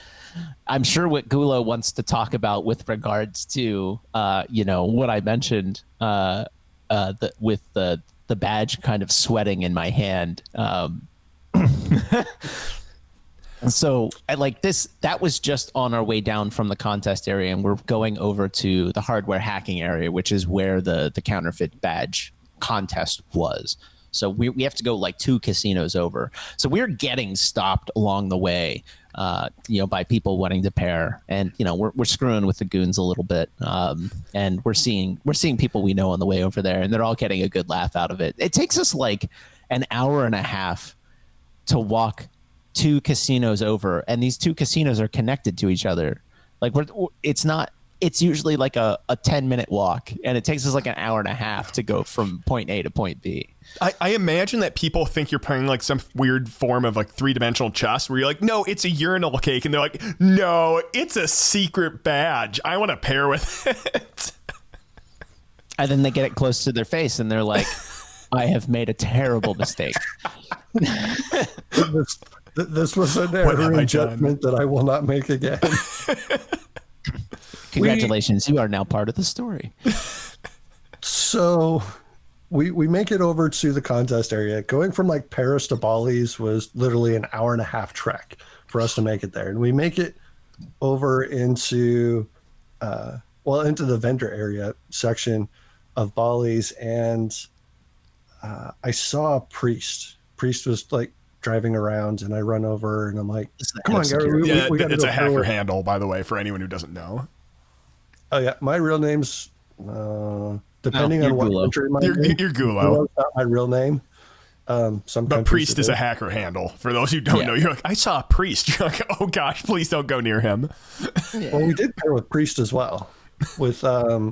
I'm sure what Gulo wants to talk about with regards to, you know, what I mentioned with the badge kind of sweating in my hand. So that was just on our way down from the contest area, and we're going over to the hardware hacking area, which is where the counterfeit badge contest was. So we have to go like 2 casinos over. So we're getting stopped along the way, you know, by people wanting to pair, and you know, we're screwing with the goons a little bit, and we're seeing people we know on the way over there, and they're all getting a good laugh out of it. It takes us like an hour and a half to walk 2 casinos over, and these 2 casinos are connected to each other. Like it's usually like a 10-minute walk, and it takes us like an hour and a half to go from point A to point B.
I imagine that people think you're playing like some weird form of like 3-dimensional chess where you're like, no, it's a urinal cake, and they're like, no, it's a secret badge. I want to pair with it.
And then they get it close to their face and they're like, I have made a terrible mistake.
This was an error in judgment that I will not make again.
Congratulations, you are now part of the story.
So we make it over to the contest area. Going from like Paris to Bali's was literally an hour and a half trek for us to make it there. And we make it over into into the vendor area section of Bali's, and I saw a priest. Priest was like driving around, and I run over and I'm like, come on, Gary, we got
it's a hacker handle, by the way, for anyone who doesn't know.
Oh yeah, my real name's depending on what country
you're Gulo.
Not my real name.
But priest is a hacker handle. For those who don't know, you're like, I saw a priest. You're like, oh gosh, please don't go near him.
Well, we did pair with priest as well. With I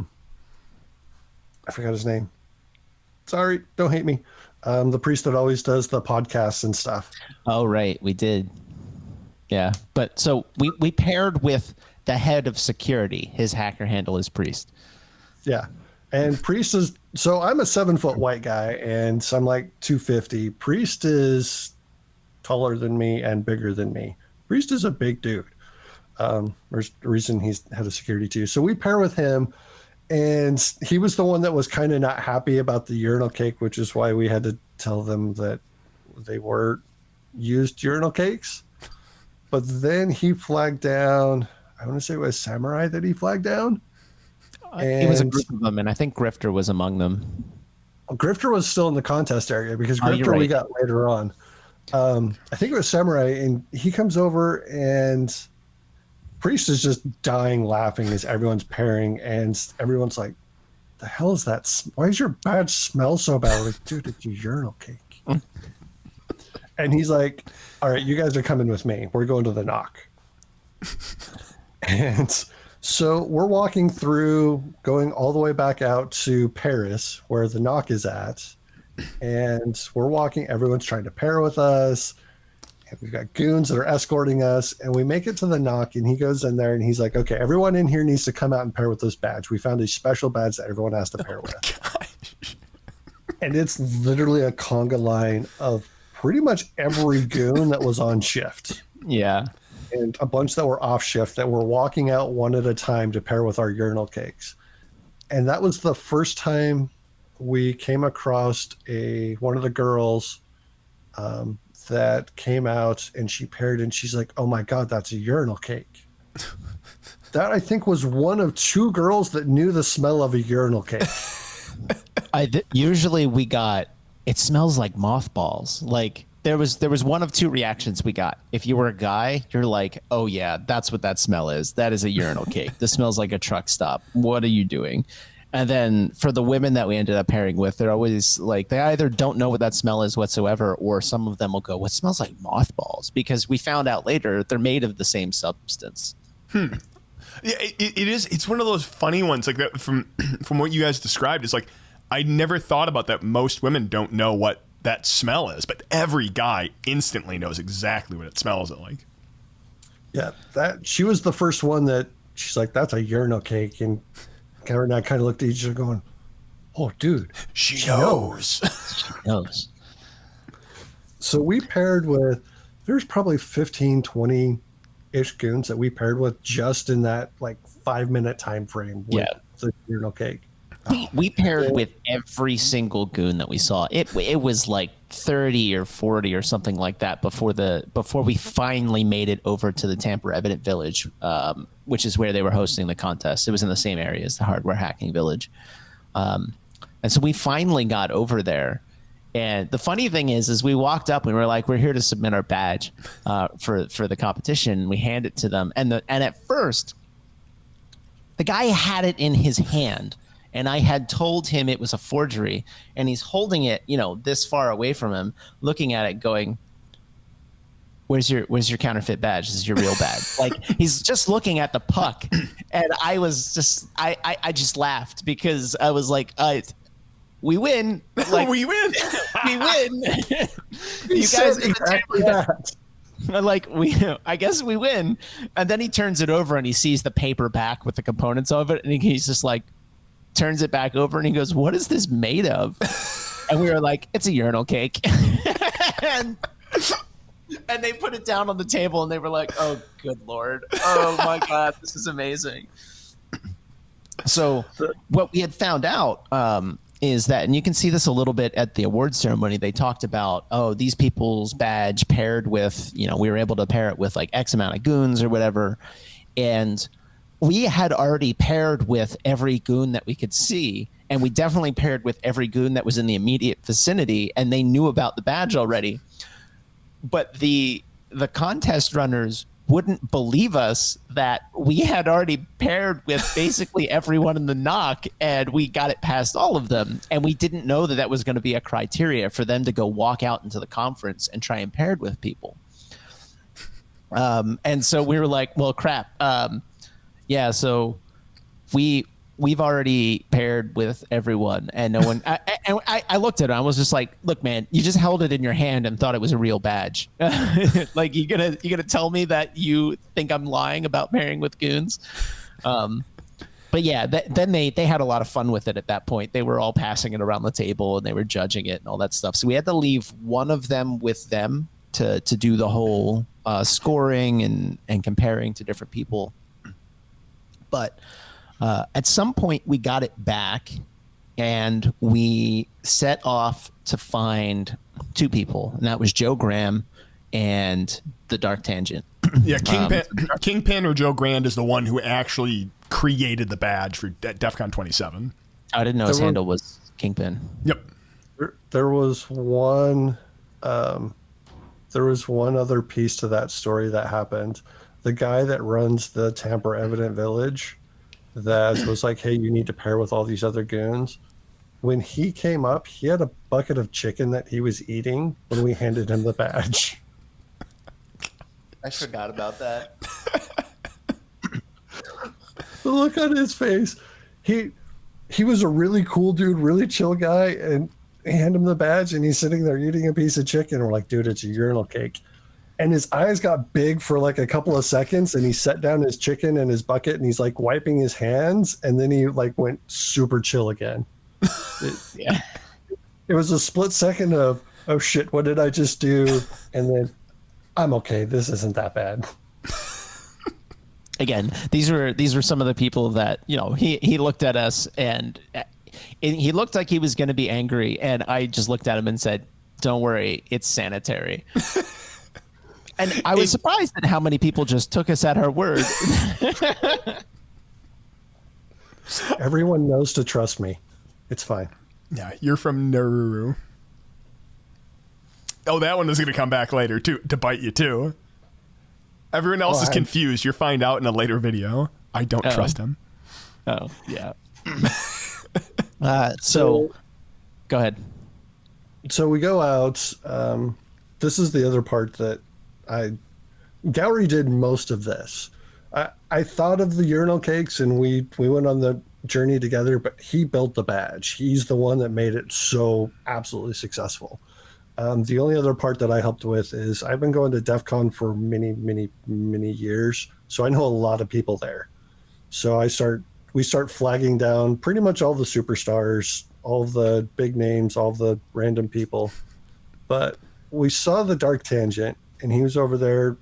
forgot his name. Sorry, don't hate me. The priest that always does the podcasts and stuff.
Oh, right. We did. Yeah. But so we paired with the head of security. His hacker handle is priest.
Yeah. And priest is So I'm a 7-foot white guy, and so I'm like 250. Priest is taller than me and bigger than me. Priest is a big dude. There's a reason he's head of security too. So we pair with him, and he was the one that was kind of not happy about the urinal cake, which is why we had to tell them that they were used urinal cakes. But then he flagged down, I want to say it was Samurai that he flagged down.
It was a group of them, and I think Grifter was among them.
Grifter was still in the contest area because Grifter
right.
we got later on. I think it was Samurai, and he comes over, and Priest is just dying laughing as everyone's pairing, and everyone's like, "The hell is that? Why does your badge smell so bad?" We're like, dude, it's a urinal cake. And he's like, "All right, you guys are coming with me. We're going to the knock." And so we're walking through, going all the way back out to Paris, where the knock is at. And we're walking, everyone's trying to pair with us. And we've got goons that are escorting us. And we make it to the knock, and he goes in there and he's like, "Okay, everyone in here needs to come out and pair with this badge. We found a special badge that everyone has to pair with."
Gosh.
And it's literally a conga line of pretty much every goon that was on shift.
Yeah.
And a bunch that were off shift that were walking out one at a time to pair with our urinal cakes. And that was the first time we came across one of the girls that came out, and she paired, and she's like, "Oh my God, that's a urinal cake." That, I think, was one of 2 girls that knew the smell of a urinal cake.
Usually we got, "It smells like mothballs." Like there was one of 2 reactions we got. If you were a guy, you're like, "Oh yeah, that's what that smell is. That is a urinal cake. This smells like a truck stop. What are you doing?" And then for the women that we ended up pairing with, they're always like, they either don't know what that smell is whatsoever, or some of them will go, "What smells like mothballs?" Because we found out later they're made of the same substance.
Yeah, it is. It's one of those funny ones like that from what you guys described. It's like, I never thought about that. Most women don't know what that smell is, but every guy instantly knows exactly what it smells like.
Yeah, she was the first one that she's like, "That's a urinal cake." And Karen and I kind of looked at each other going, "Oh, dude,
She knows.
She knows.
So we paired with, there's probably 15, 20-ish goons that we paired with just in that like 5-minute time frame with the urinal cake.
We paired with every single goon that we saw. It was like 30 or 40 or something like that before we finally made it over to the Tamper Evident Village, which is where they were hosting the contest. It was in the same area as the Hardware Hacking Village. And so we finally got over there. And the funny thing is we walked up and we were like, "We're here to submit our badge for the competition." We hand it to them. And at first, the guy had it in his hand. And I had told him it was a forgery, and he's holding it, this far away from him, looking at it, going, "Where's your counterfeit badge? This is your real badge." Like, he's just looking at the puck, and I was just, I just laughed because I was like, "We win! Like,
We win.
we win!
He
You guys,
said exactly that.
like, I guess we win." And then he turns it over and he sees the paper back with the components of it, and he's just like, turns it back over and he goes, "What is this made of?" And we were like, "It's a urinal cake." and they put it down on the table and they were like, "Oh, good Lord. Oh my God, this is amazing." So what we had found out is that, and you can see this a little bit at the award ceremony, they talked about, these people's badge paired with, we were able to pair it with like X amount of goons or whatever. And we had already paired with every goon that we could see, and we definitely paired with every goon that was in the immediate vicinity, and they knew about the badge already. But the contest runners wouldn't believe us that we had already paired with basically everyone in the knock, and we got it past all of them. And we didn't know that was going to be a criteria for them to go walk out into the conference and try and paired with people. And so we were like, "Well, crap. Yeah, so we've already paired with everyone," and no one. I looked at it. I was just like, "Look, man, you just held it in your hand and thought it was a real badge. Like, you gonna tell me that you think I'm lying about pairing with goons?" But yeah, then they had a lot of fun with it at that point. They were all passing it around the table and they were judging it and all that stuff. So we had to leave one of them with them to do the whole scoring and comparing to different people. But at some point we got it back and we set off to find two people, and that was Joe Graham and the Dark Tangent.
Yeah, Kingpin or Joe Grand is the one who actually created the badge for DEF CON 27.
I didn't know his handle was Kingpin.
Yep.
There was one other piece to that story that happened. The guy that runs the Tamper Evident Village that was like, hey, you need to pair with all these other goons. When he came up, he had a bucket of chicken that he was eating when we handed him the badge.
I forgot about that.
The look on his face. He was a really cool dude, really chill guy, and hand him the badge, and he's sitting there eating a piece of chicken. We're like, dude, it's a urinal cake. And his eyes got big for like a couple of seconds, and he set down his chicken and his bucket, and he's like wiping his hands, and then he like went super chill again.
Yeah.
It was a split second of, oh shit, what did I just do? And then, I'm okay. This isn't that bad.
Again, these were some of the people that, you know, he looked at us and he looked like he was going to be angry, and I just looked at him and said, "Don't worry, it's sanitary." And I was surprised at how many people just took us at our word.
Everyone knows to trust me. It's fine.
Yeah, you're from Naruru. Oh, that one is going to come back later too to bite you too. Everyone else is confused. You'll find out in a later video. I don't trust him.
Oh, yeah. So go ahead.
So we go out. This is the other part that Gourry did most of this. I thought of the urinal cakes and we went on the journey together, but he built the badge. He's the one that made it so absolutely successful. The only other part that I helped with is I've been going to DEF CON for many, many, many years. So I know a lot of people there. So we start flagging down pretty much all the superstars, all the big names, all the random people. But we saw the Dark Tangent, and he was over there.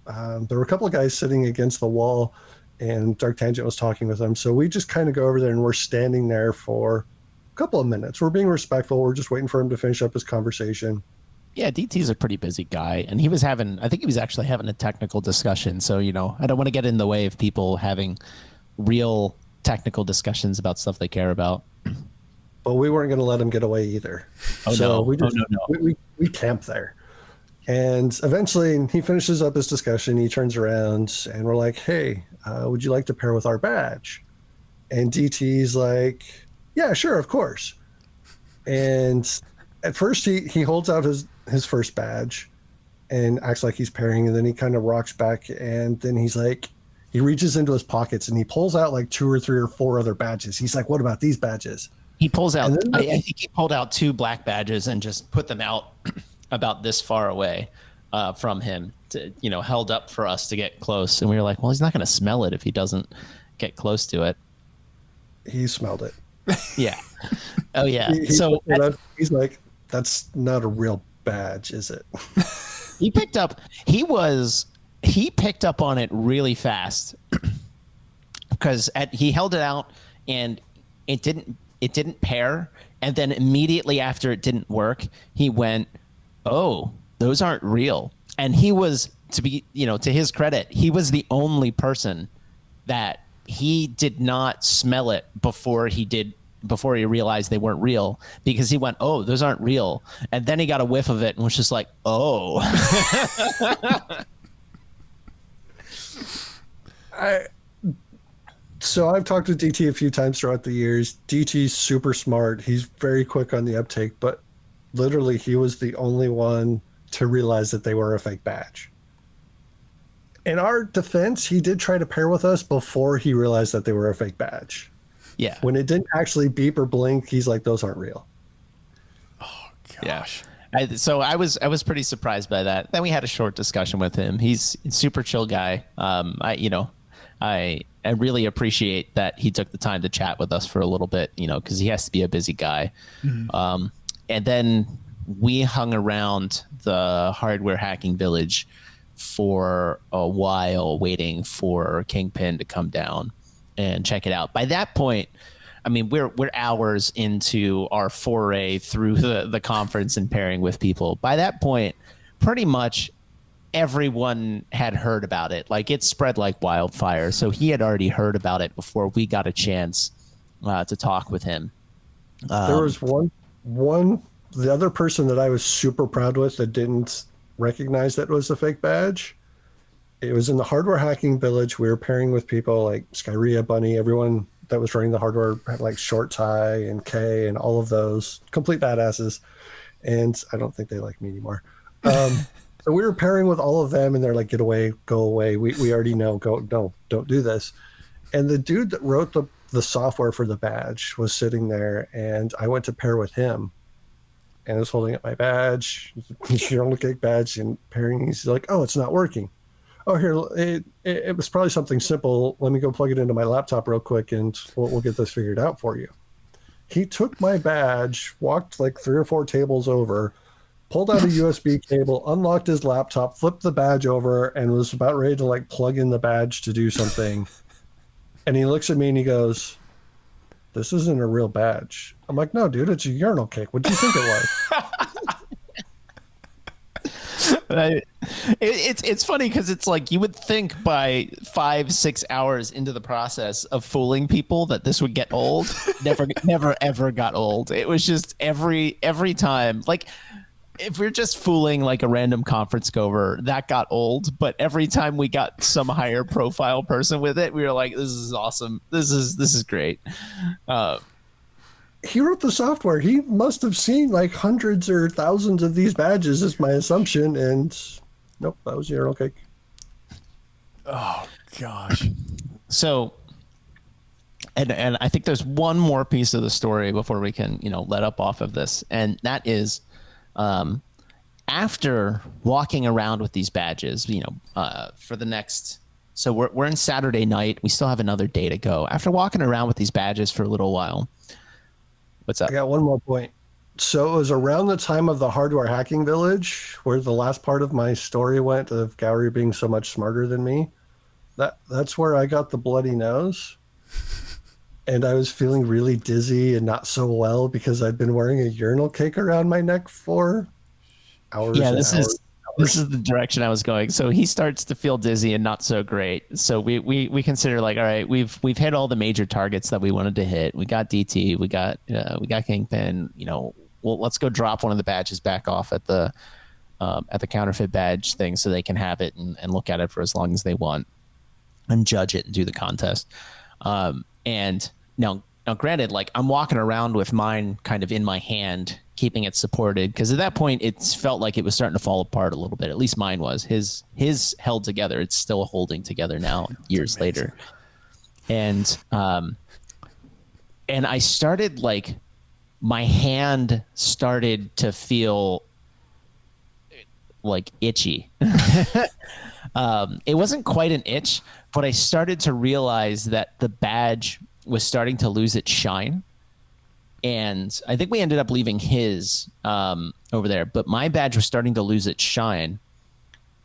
There were a couple of guys sitting against the wall, and Dark Tangent was talking with them. So we just kind of go over there, and we're standing there for a couple of minutes. We're being respectful. We're just waiting for him to finish up his conversation.
Yeah, DT's a pretty busy guy, and I think he was actually having a technical discussion. So, you know, I don't want to get in the way of people having real technical discussions about stuff they care about.
But we weren't going to let him get away either. We camped there. And eventually he finishes up his discussion. He turns around and we're like, hey, would you like to pair with our badge? And DT's like, yeah, sure, of course. And at first he holds out his first badge and acts like he's pairing. And then he kind of rocks back. And then he's like, he reaches into his pockets and he pulls out like 2 or 3 or 4 other badges. He's like, what about these badges?
He pulls out, I think he pulled out 2 black badges and just put them out about this far away from him, to, you know, held up for us to get close. And we were like, well, he's not going to smell it if he doesn't get close to it. He
smelled it.
Yeah. Oh, yeah.
He's like, that's not a real badge, is it?
He picked up on it really fast because he held it out and it didn't pair, and then immediately after it didn't work, he went, oh, those aren't real. And he was, to his credit, he was the only person that he did not smell it before he realized they weren't real, because he went, oh, those aren't real. And then he got a whiff of it and was just like, oh.
So I've talked with DT a few times throughout the years. DT's super smart. He's very quick on the uptake, but literally he was the only one to realize that they were a fake badge. In our defense, he did try to pair with us before he realized that they were a fake badge.
Yeah.
When it didn't actually beep or blink, he's like, those aren't real.
Oh, gosh.
Yeah. So I was pretty surprised by that. Then we had a short discussion with him. He's a super chill guy. I really appreciate that he took the time to chat with us for a little bit, you know, because he has to be a busy guy. And then we hung around the hardware hacking village for a while, waiting for KingPin to come down and check it out. By that point, I mean, we're hours into our foray through the conference and pairing with people. By that point, pretty much everyone had heard about it. Like, it spread like wildfire. So he had already heard about it before we got a chance to talk with him.
There was the other person that I was super proud with that didn't recognize that it was a fake badge. It was in the hardware hacking village. We were pairing with people like Skyria, Bunny, everyone that was running the hardware, like Short Tie and Kay and all of those complete badasses. And I don't think they like me anymore. So we were pairing with all of them, and they're like, "Get away, go away. We already know. No, don't do this." And the dude that wrote the software for the badge was sitting there, and I went to pair with him, and I was holding up my badge, Urinal Cake badge, and pairing. He's like, "Oh, it's not working." Oh, here, it was probably something simple. Let me go plug it into my laptop real quick, and we'll get this figured out for you. He took my badge, walked like 3 or 4 tables over, pulled out a USB cable, unlocked his laptop, flipped the badge over, and was about ready to like plug in the badge to do something. And he looks at me and he goes, "This isn't a real badge." I'm like, "No, dude, it's a Urinal Cake. What do you think it was?"
It's funny because it's like you would think by 5-6 hours into the process of fooling people that this would get old. Never ever got old. It was just every time, like, if we're just fooling like a random conference goer, that got old. But every time we got some higher profile person with it, we were like, "This is awesome. This is great."
He wrote the software. He must have seen like hundreds or thousands of these badges, is my assumption. And nope, that was Urinal Cake.
Oh gosh.
So, and I think there's one more piece of the story before we can, you know, let up off of this, and that is, after walking around with these badges, you know, for the next, so we're in Saturday night. We still have another day to go. After walking around with these badges for a little while. What's up?
I got one more point. So it was around the time of the hardware hacking village where the last part of my story went of Gourry being so much smarter than me. That's where I got the bloody nose. And I was feeling really dizzy and not so well because I'd been wearing a Urinal Cake around my neck for hours.
Yeah, this is the direction I was going. So he starts to feel dizzy and not so great. So we consider like, all right, we've hit all the major targets that we wanted to hit. We got DT, we got KingPin. You know, well, let's go drop one of the badges back off at the counterfeit badge thing so they can have it and look at it for as long as they want and judge it and do the contest. And now granted, like, I'm walking around with mine kind of in my hand, keeping it supported, because at that point it felt like it was starting to fall apart a little bit. At least mine was. His held together. It's still holding together now, years later. And I started, like, my hand started to feel like itchy. It wasn't quite an itch, but I started to realize that the badge was starting to lose its shine. And I think we ended up leaving his over there, but my badge was starting to lose its shine.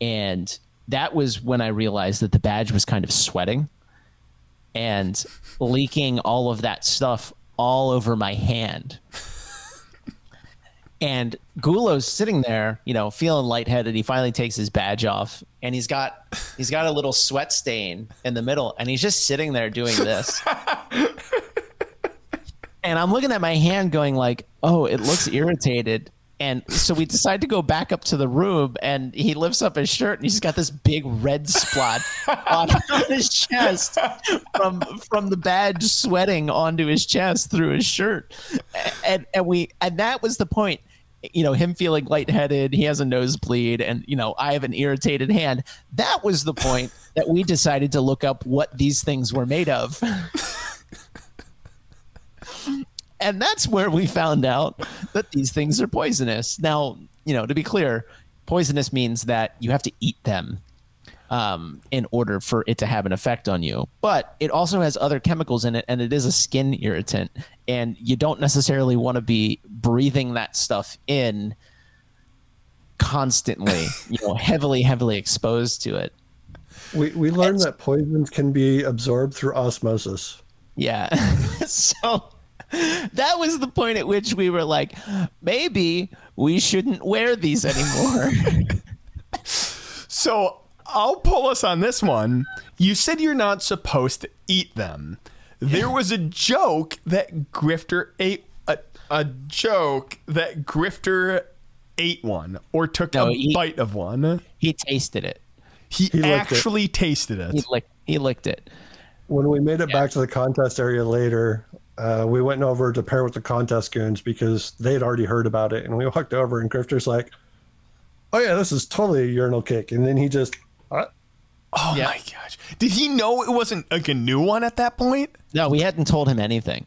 And that was when I realized that the badge was kind of sweating and leaking all of that stuff all over my hand. And Gulo's sitting there, you know, feeling lightheaded. He finally takes his badge off, and he's got a little sweat stain in the middle, and he's just sitting there doing this. And I'm looking at my hand going like, "Oh, it looks irritated." And so we decide to go back up to the room, and he lifts up his shirt, and he's got this big red spot on his chest from the badge sweating onto his chest through his shirt. And that was the point. You know, him feeling lightheaded, he has a nosebleed, and, you know, I have an irritated hand. That was the point that we decided to look up what these things were made of. And that's where we found out that these things are poisonous. Now, you know, to be clear, poisonous means that you have to eat them. in order for it to have an effect on you. But it also has other chemicals in it, and it is a skin irritant. And you don't necessarily want to be breathing that stuff in constantly, heavily exposed to it.
We learned that poisons can be absorbed through osmosis.
Yeah. So that was the point at which we were like, maybe we shouldn't wear these anymore.
So I'll pull us on this one. You said you're not supposed to eat them. There was a joke that Grifter ate Grifter ate one or took a bite of one.
He tasted it.
He actually tasted it.
He licked it.
When we made it back to the contest area later, we went over to pair with the contest goons because they'd already heard about it. And we walked over and Grifter's like, oh yeah, this is totally a urinal cake. And then he just...
Oh my gosh. Did he know it wasn't like a new one at that point?
No, we hadn't told him anything.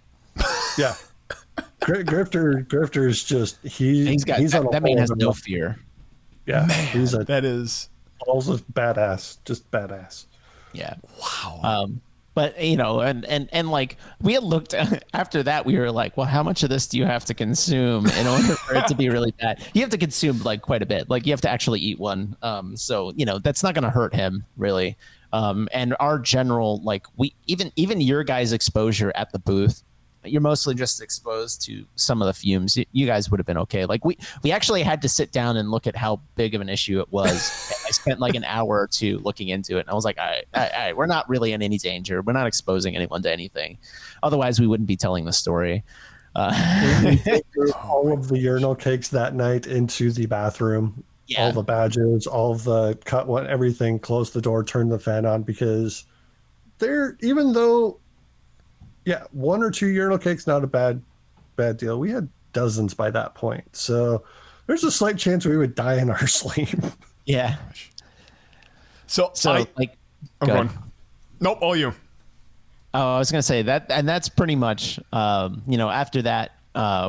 Yeah. Grifter's just... He's on
that man has no fear.
Yeah.
Man, that is...
Balls of badass. Just badass.
Yeah.
Wow.
But and like we had looked after that, we were like, well, how much of this do you have to consume in order for it to be really bad? You have to consume like quite a bit. Like you have to actually eat one. So that's not going to hurt him really. And our general even your guys' exposure at the booth, you're mostly just exposed to some of the fumes. You guys would have been okay. Like we actually had to sit down and look at how big of an issue it was. I spent like an hour or two looking into it, and I was like, all right, we're not really in any danger. We're not exposing anyone to anything. Otherwise, we wouldn't be telling the story.
We took all of the urinal cakes that night into the bathroom. Yeah. All the badges, all of the everything. Closed the door, turned the fan on because even though. Yeah, 1 or 2 urinal cakes, not a bad deal. We had dozens by that point. So there's a slight chance we would die in our sleep.
Yeah.
So
I'm
going. Nope, all you.
Oh, I was going to say that, and that's pretty much, after that,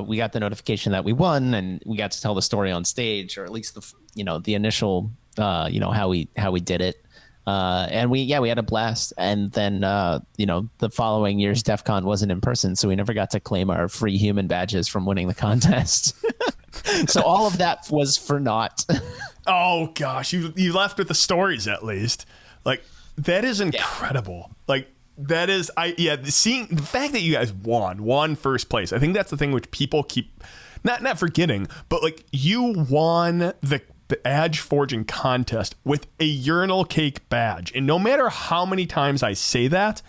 we got the notification that we won, and we got to tell the story on stage, or at least the initial, how we did it. And we had a blast. And then, the following year's DEF CON wasn't in person, so we never got to claim our free human badges from winning the contest. So all of that was for naught.
Oh gosh, you left with the stories at least. Like that is incredible. Yeah. Like that is seeing the fact that you guys won first place. I think that's the thing which people keep not forgetting, but like you won the badge forging contest with a urinal cake badge, and no matter how many times I say that,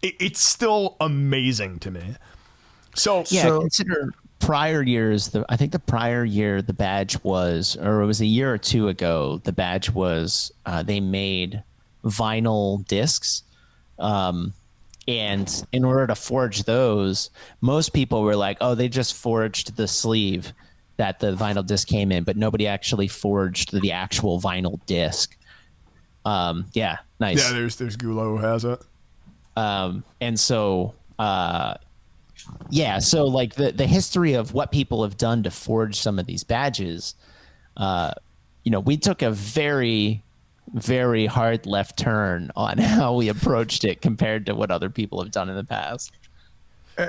it's still amazing to me. So
consider prior years. I think the prior year the badge was, or it was a year or two ago, the badge was they made vinyl discs, and in order to forge those, most people were like, oh, they just forged the sleeve that the vinyl disc came in, but nobody actually forged the actual vinyl disc. Nice.
Yeah, there's Gulo who has it.
And so, so like the history of what people have done to forge some of these badges, we took a very, very hard left turn on how we approached it compared to what other people have done in the past.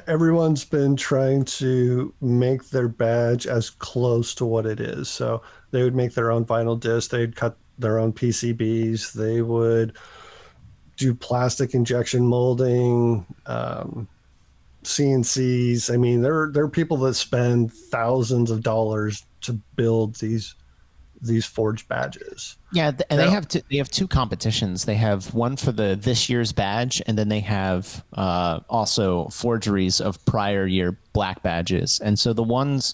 Everyone's been trying to make their badge as close to what it is. So they would make their own vinyl disc. They'd cut their own PCBs. They would do plastic injection molding, CNCs. I mean, there are people that spend thousands of dollars to build these forged badges.
Yeah, and they have two competitions. They have one for this year's badge, and then they have also forgeries of prior year black badges. And so the ones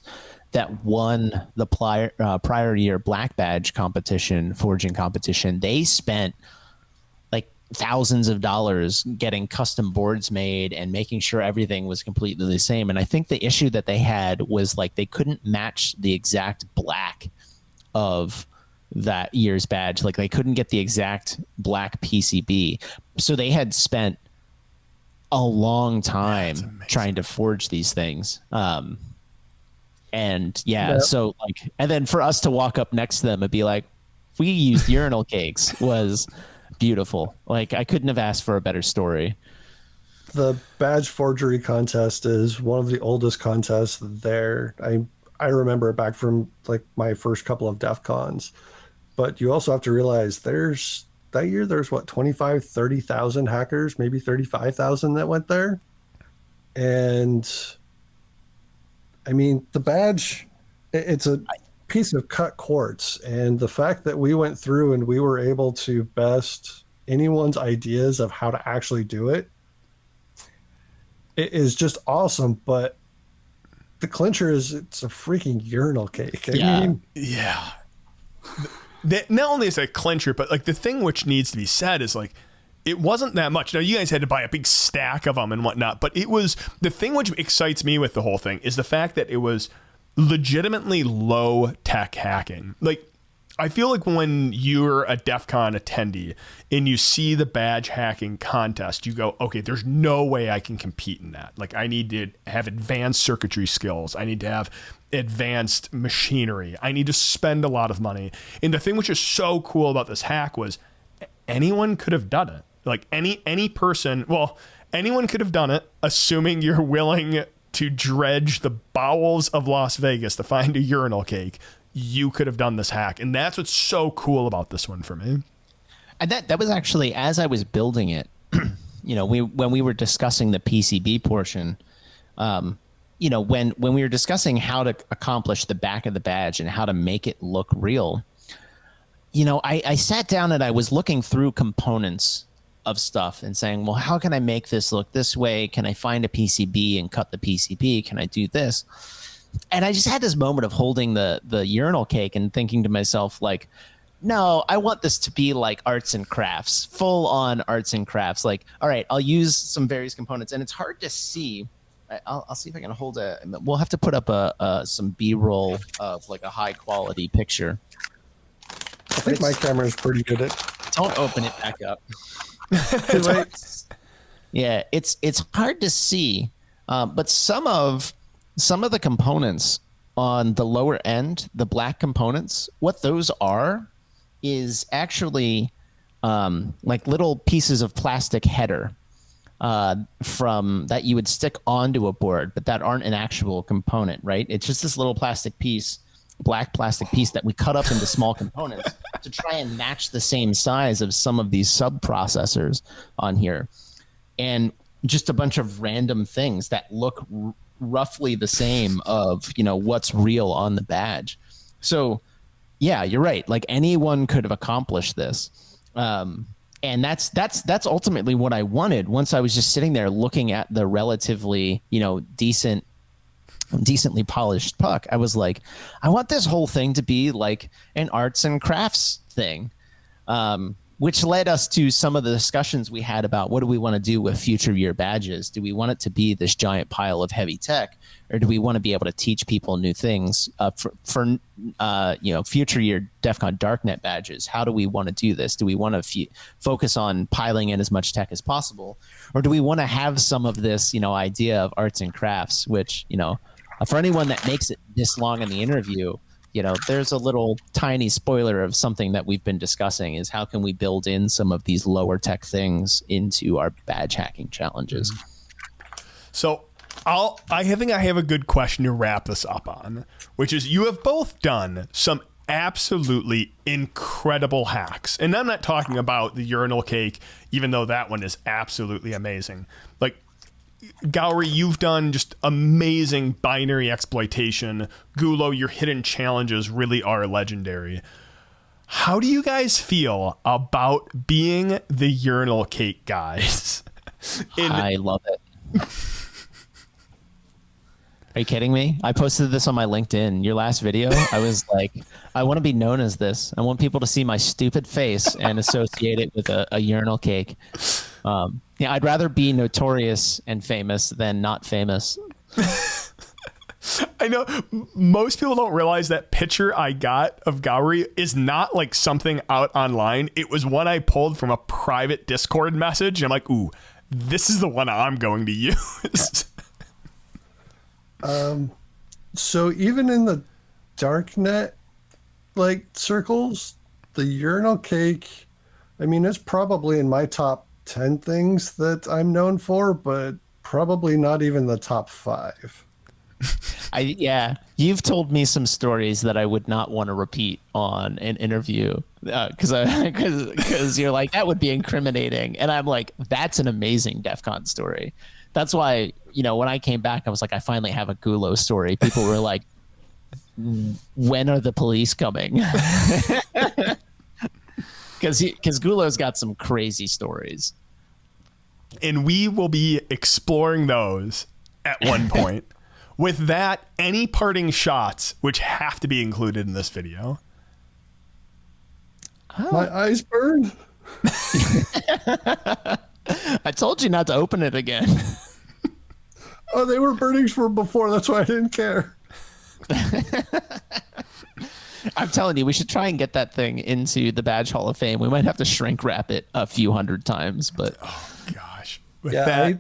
that won the prior year black badge competition, forging competition, they spent like thousands of dollars getting custom boards made and making sure everything was completely the same. And I think the issue that they had was like they couldn't match the exact black of that year's badge. Like they couldn't get the exact black PCB. So they had spent a long time trying to forge these things. So like, and then for us to walk up next to them and be like, we used urinal cakes was beautiful. Like, I couldn't have asked for a better story.
The badge forgery contest is one of the oldest contests there. I remember it back from like my first couple of DEF CONs. But you also have to realize there's what, 25, 30,000 hackers, maybe 35,000 that went there. And I mean, the badge, it's a piece of cut quartz. And the fact that we went through and we were able to best anyone's ideas of how to actually do it, it is just awesome. But the clincher is it's a freaking urinal cake. I mean,
yeah. Not only is it a clincher, but like the thing which needs to be said is like, it wasn't that much. Now you guys had to buy a big stack of them and whatnot, but it was the thing which excites me with the whole thing is the fact that it was legitimately low tech hacking. Like, I feel like when you're a DEF CON attendee and you see the badge hacking contest, you go, okay, there's no way I can compete in that. Like, I need to have advanced circuitry skills. I need to have advanced machinery. I need to spend a lot of money. And the thing which is so cool about this hack was anyone could have done it. Like any person, well, anyone could have done it, assuming you're willing to dredge the bowels of Las Vegas to find a urinal cake. You could have done this hack. And that's what's so cool about this one for me.
And that was actually, as I was building it, you know, when we were discussing the PCB portion, you know, when we were discussing how to accomplish the back of the badge and how to make it look real, you know, I sat down and I was looking through components of stuff and saying, well, how can I make this look this way? Can I find a PCB and cut the PCB? Can I do this? And I just had this moment of holding the urinal cake and thinking to myself, like, no, I want this to be like arts and crafts, full on arts and crafts. Like, all right, I'll use some various components, and it's hard to see. I'll see if I can hold we'll have to put up some B-roll of like a high quality picture.
I think my camera is pretty good at.
Don't open it back up. Yeah, it's hard to see, but some of the components on the lower end, the black components, what those are is actually like little pieces of plastic header from that you would stick onto a board, but that aren't an actual component, right? It's just this little plastic piece, black plastic piece that we cut up into small components to try and match the same size of some of these sub processors on here. And just a bunch of random things that look roughly the same of, you know, what's real on the badge. So yeah, you're right. Like anyone could have accomplished this. And that's ultimately what I wanted once I was just sitting there looking at the relatively, you know, decently polished puck. I was like, I want this whole thing to be like an arts and crafts thing, which led us to some of the discussions we had about what do we want to do with future year badges? Do we want it to be this giant pile of heavy tech, or do we want to be able to teach people new things for you know, future year DEF CON Darknet badges? How do we want to do this? Do we want to focus on piling in as much tech as possible, or do we want to have some of this, you know, idea of arts and crafts, which, you know, for anyone that makes it this long in the interview, you know, there's a little tiny spoiler of something that we've been discussing is how can we build in some of these lower tech things into our badge hacking challenges.
So I think I have a good question to wrap this up on, which is you have both done some absolutely incredible hacks. And I'm not talking about the urinal cake, even though that one is absolutely amazing. Like, Gourry, you've done just amazing binary exploitation. Gulo, your hidden challenges really are legendary. How do you guys feel about being the urinal cake guys?
I love it. Are you kidding me? I posted this on my LinkedIn. Your last video, I was like, I want to be known as this. I want people to see my stupid face and associate it with a urinal cake. Yeah, I'd rather be notorious and famous than not famous.
I know most people don't realize that picture I got of Gourry is not like something out online. It was one I pulled from a private Discord message. And I'm like, ooh, this is the one I'm going to use.
So even in the Darknet like circles, the urinal cake I mean, it's probably in my top 10 things that I'm known for, but probably not even the top 5.
Yeah, you've told me some stories that I would not want to repeat on an interview because you're like, that would be incriminating, and I'm like, that's an amazing DEF CON story. That's why, you know, when I came back, I was like, I finally have a Gulo story. People were like, when are the police coming? Because Gulo's got some crazy stories.
And we will be exploring those at one point. With that, any parting shots, which have to be included in this video?
My eyes burn.
I told you not to open it again.
Oh, they were burning from before. That's why I didn't care.
I'm telling you, we should try and get that thing into the Badge Hall of Fame. We might have to shrink wrap it a few hundred times, but
Gosh. With
Yeah,
that,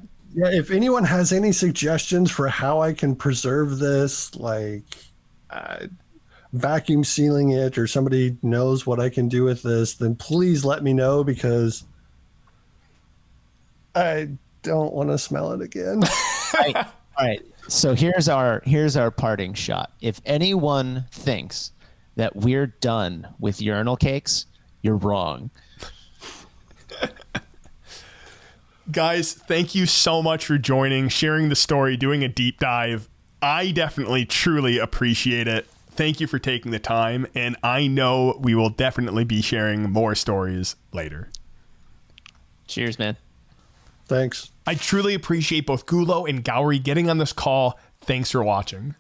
if anyone has any suggestions for how I can preserve this, like vacuum sealing it, or somebody knows what I can do with this, then please let me know, because I don't want to smell it again.
all right. So here's our parting shot. If anyone thinks that we're done with urinal cakes, you're wrong.
guys, thank you so much for joining, sharing the story, doing a deep dive. I definitely, truly appreciate it. Thank you for taking the time, and I know we will definitely be sharing more stories later.
Cheers, man.
Thanks.
I truly appreciate both Gulo and Gourry getting on this call. Thanks for watching.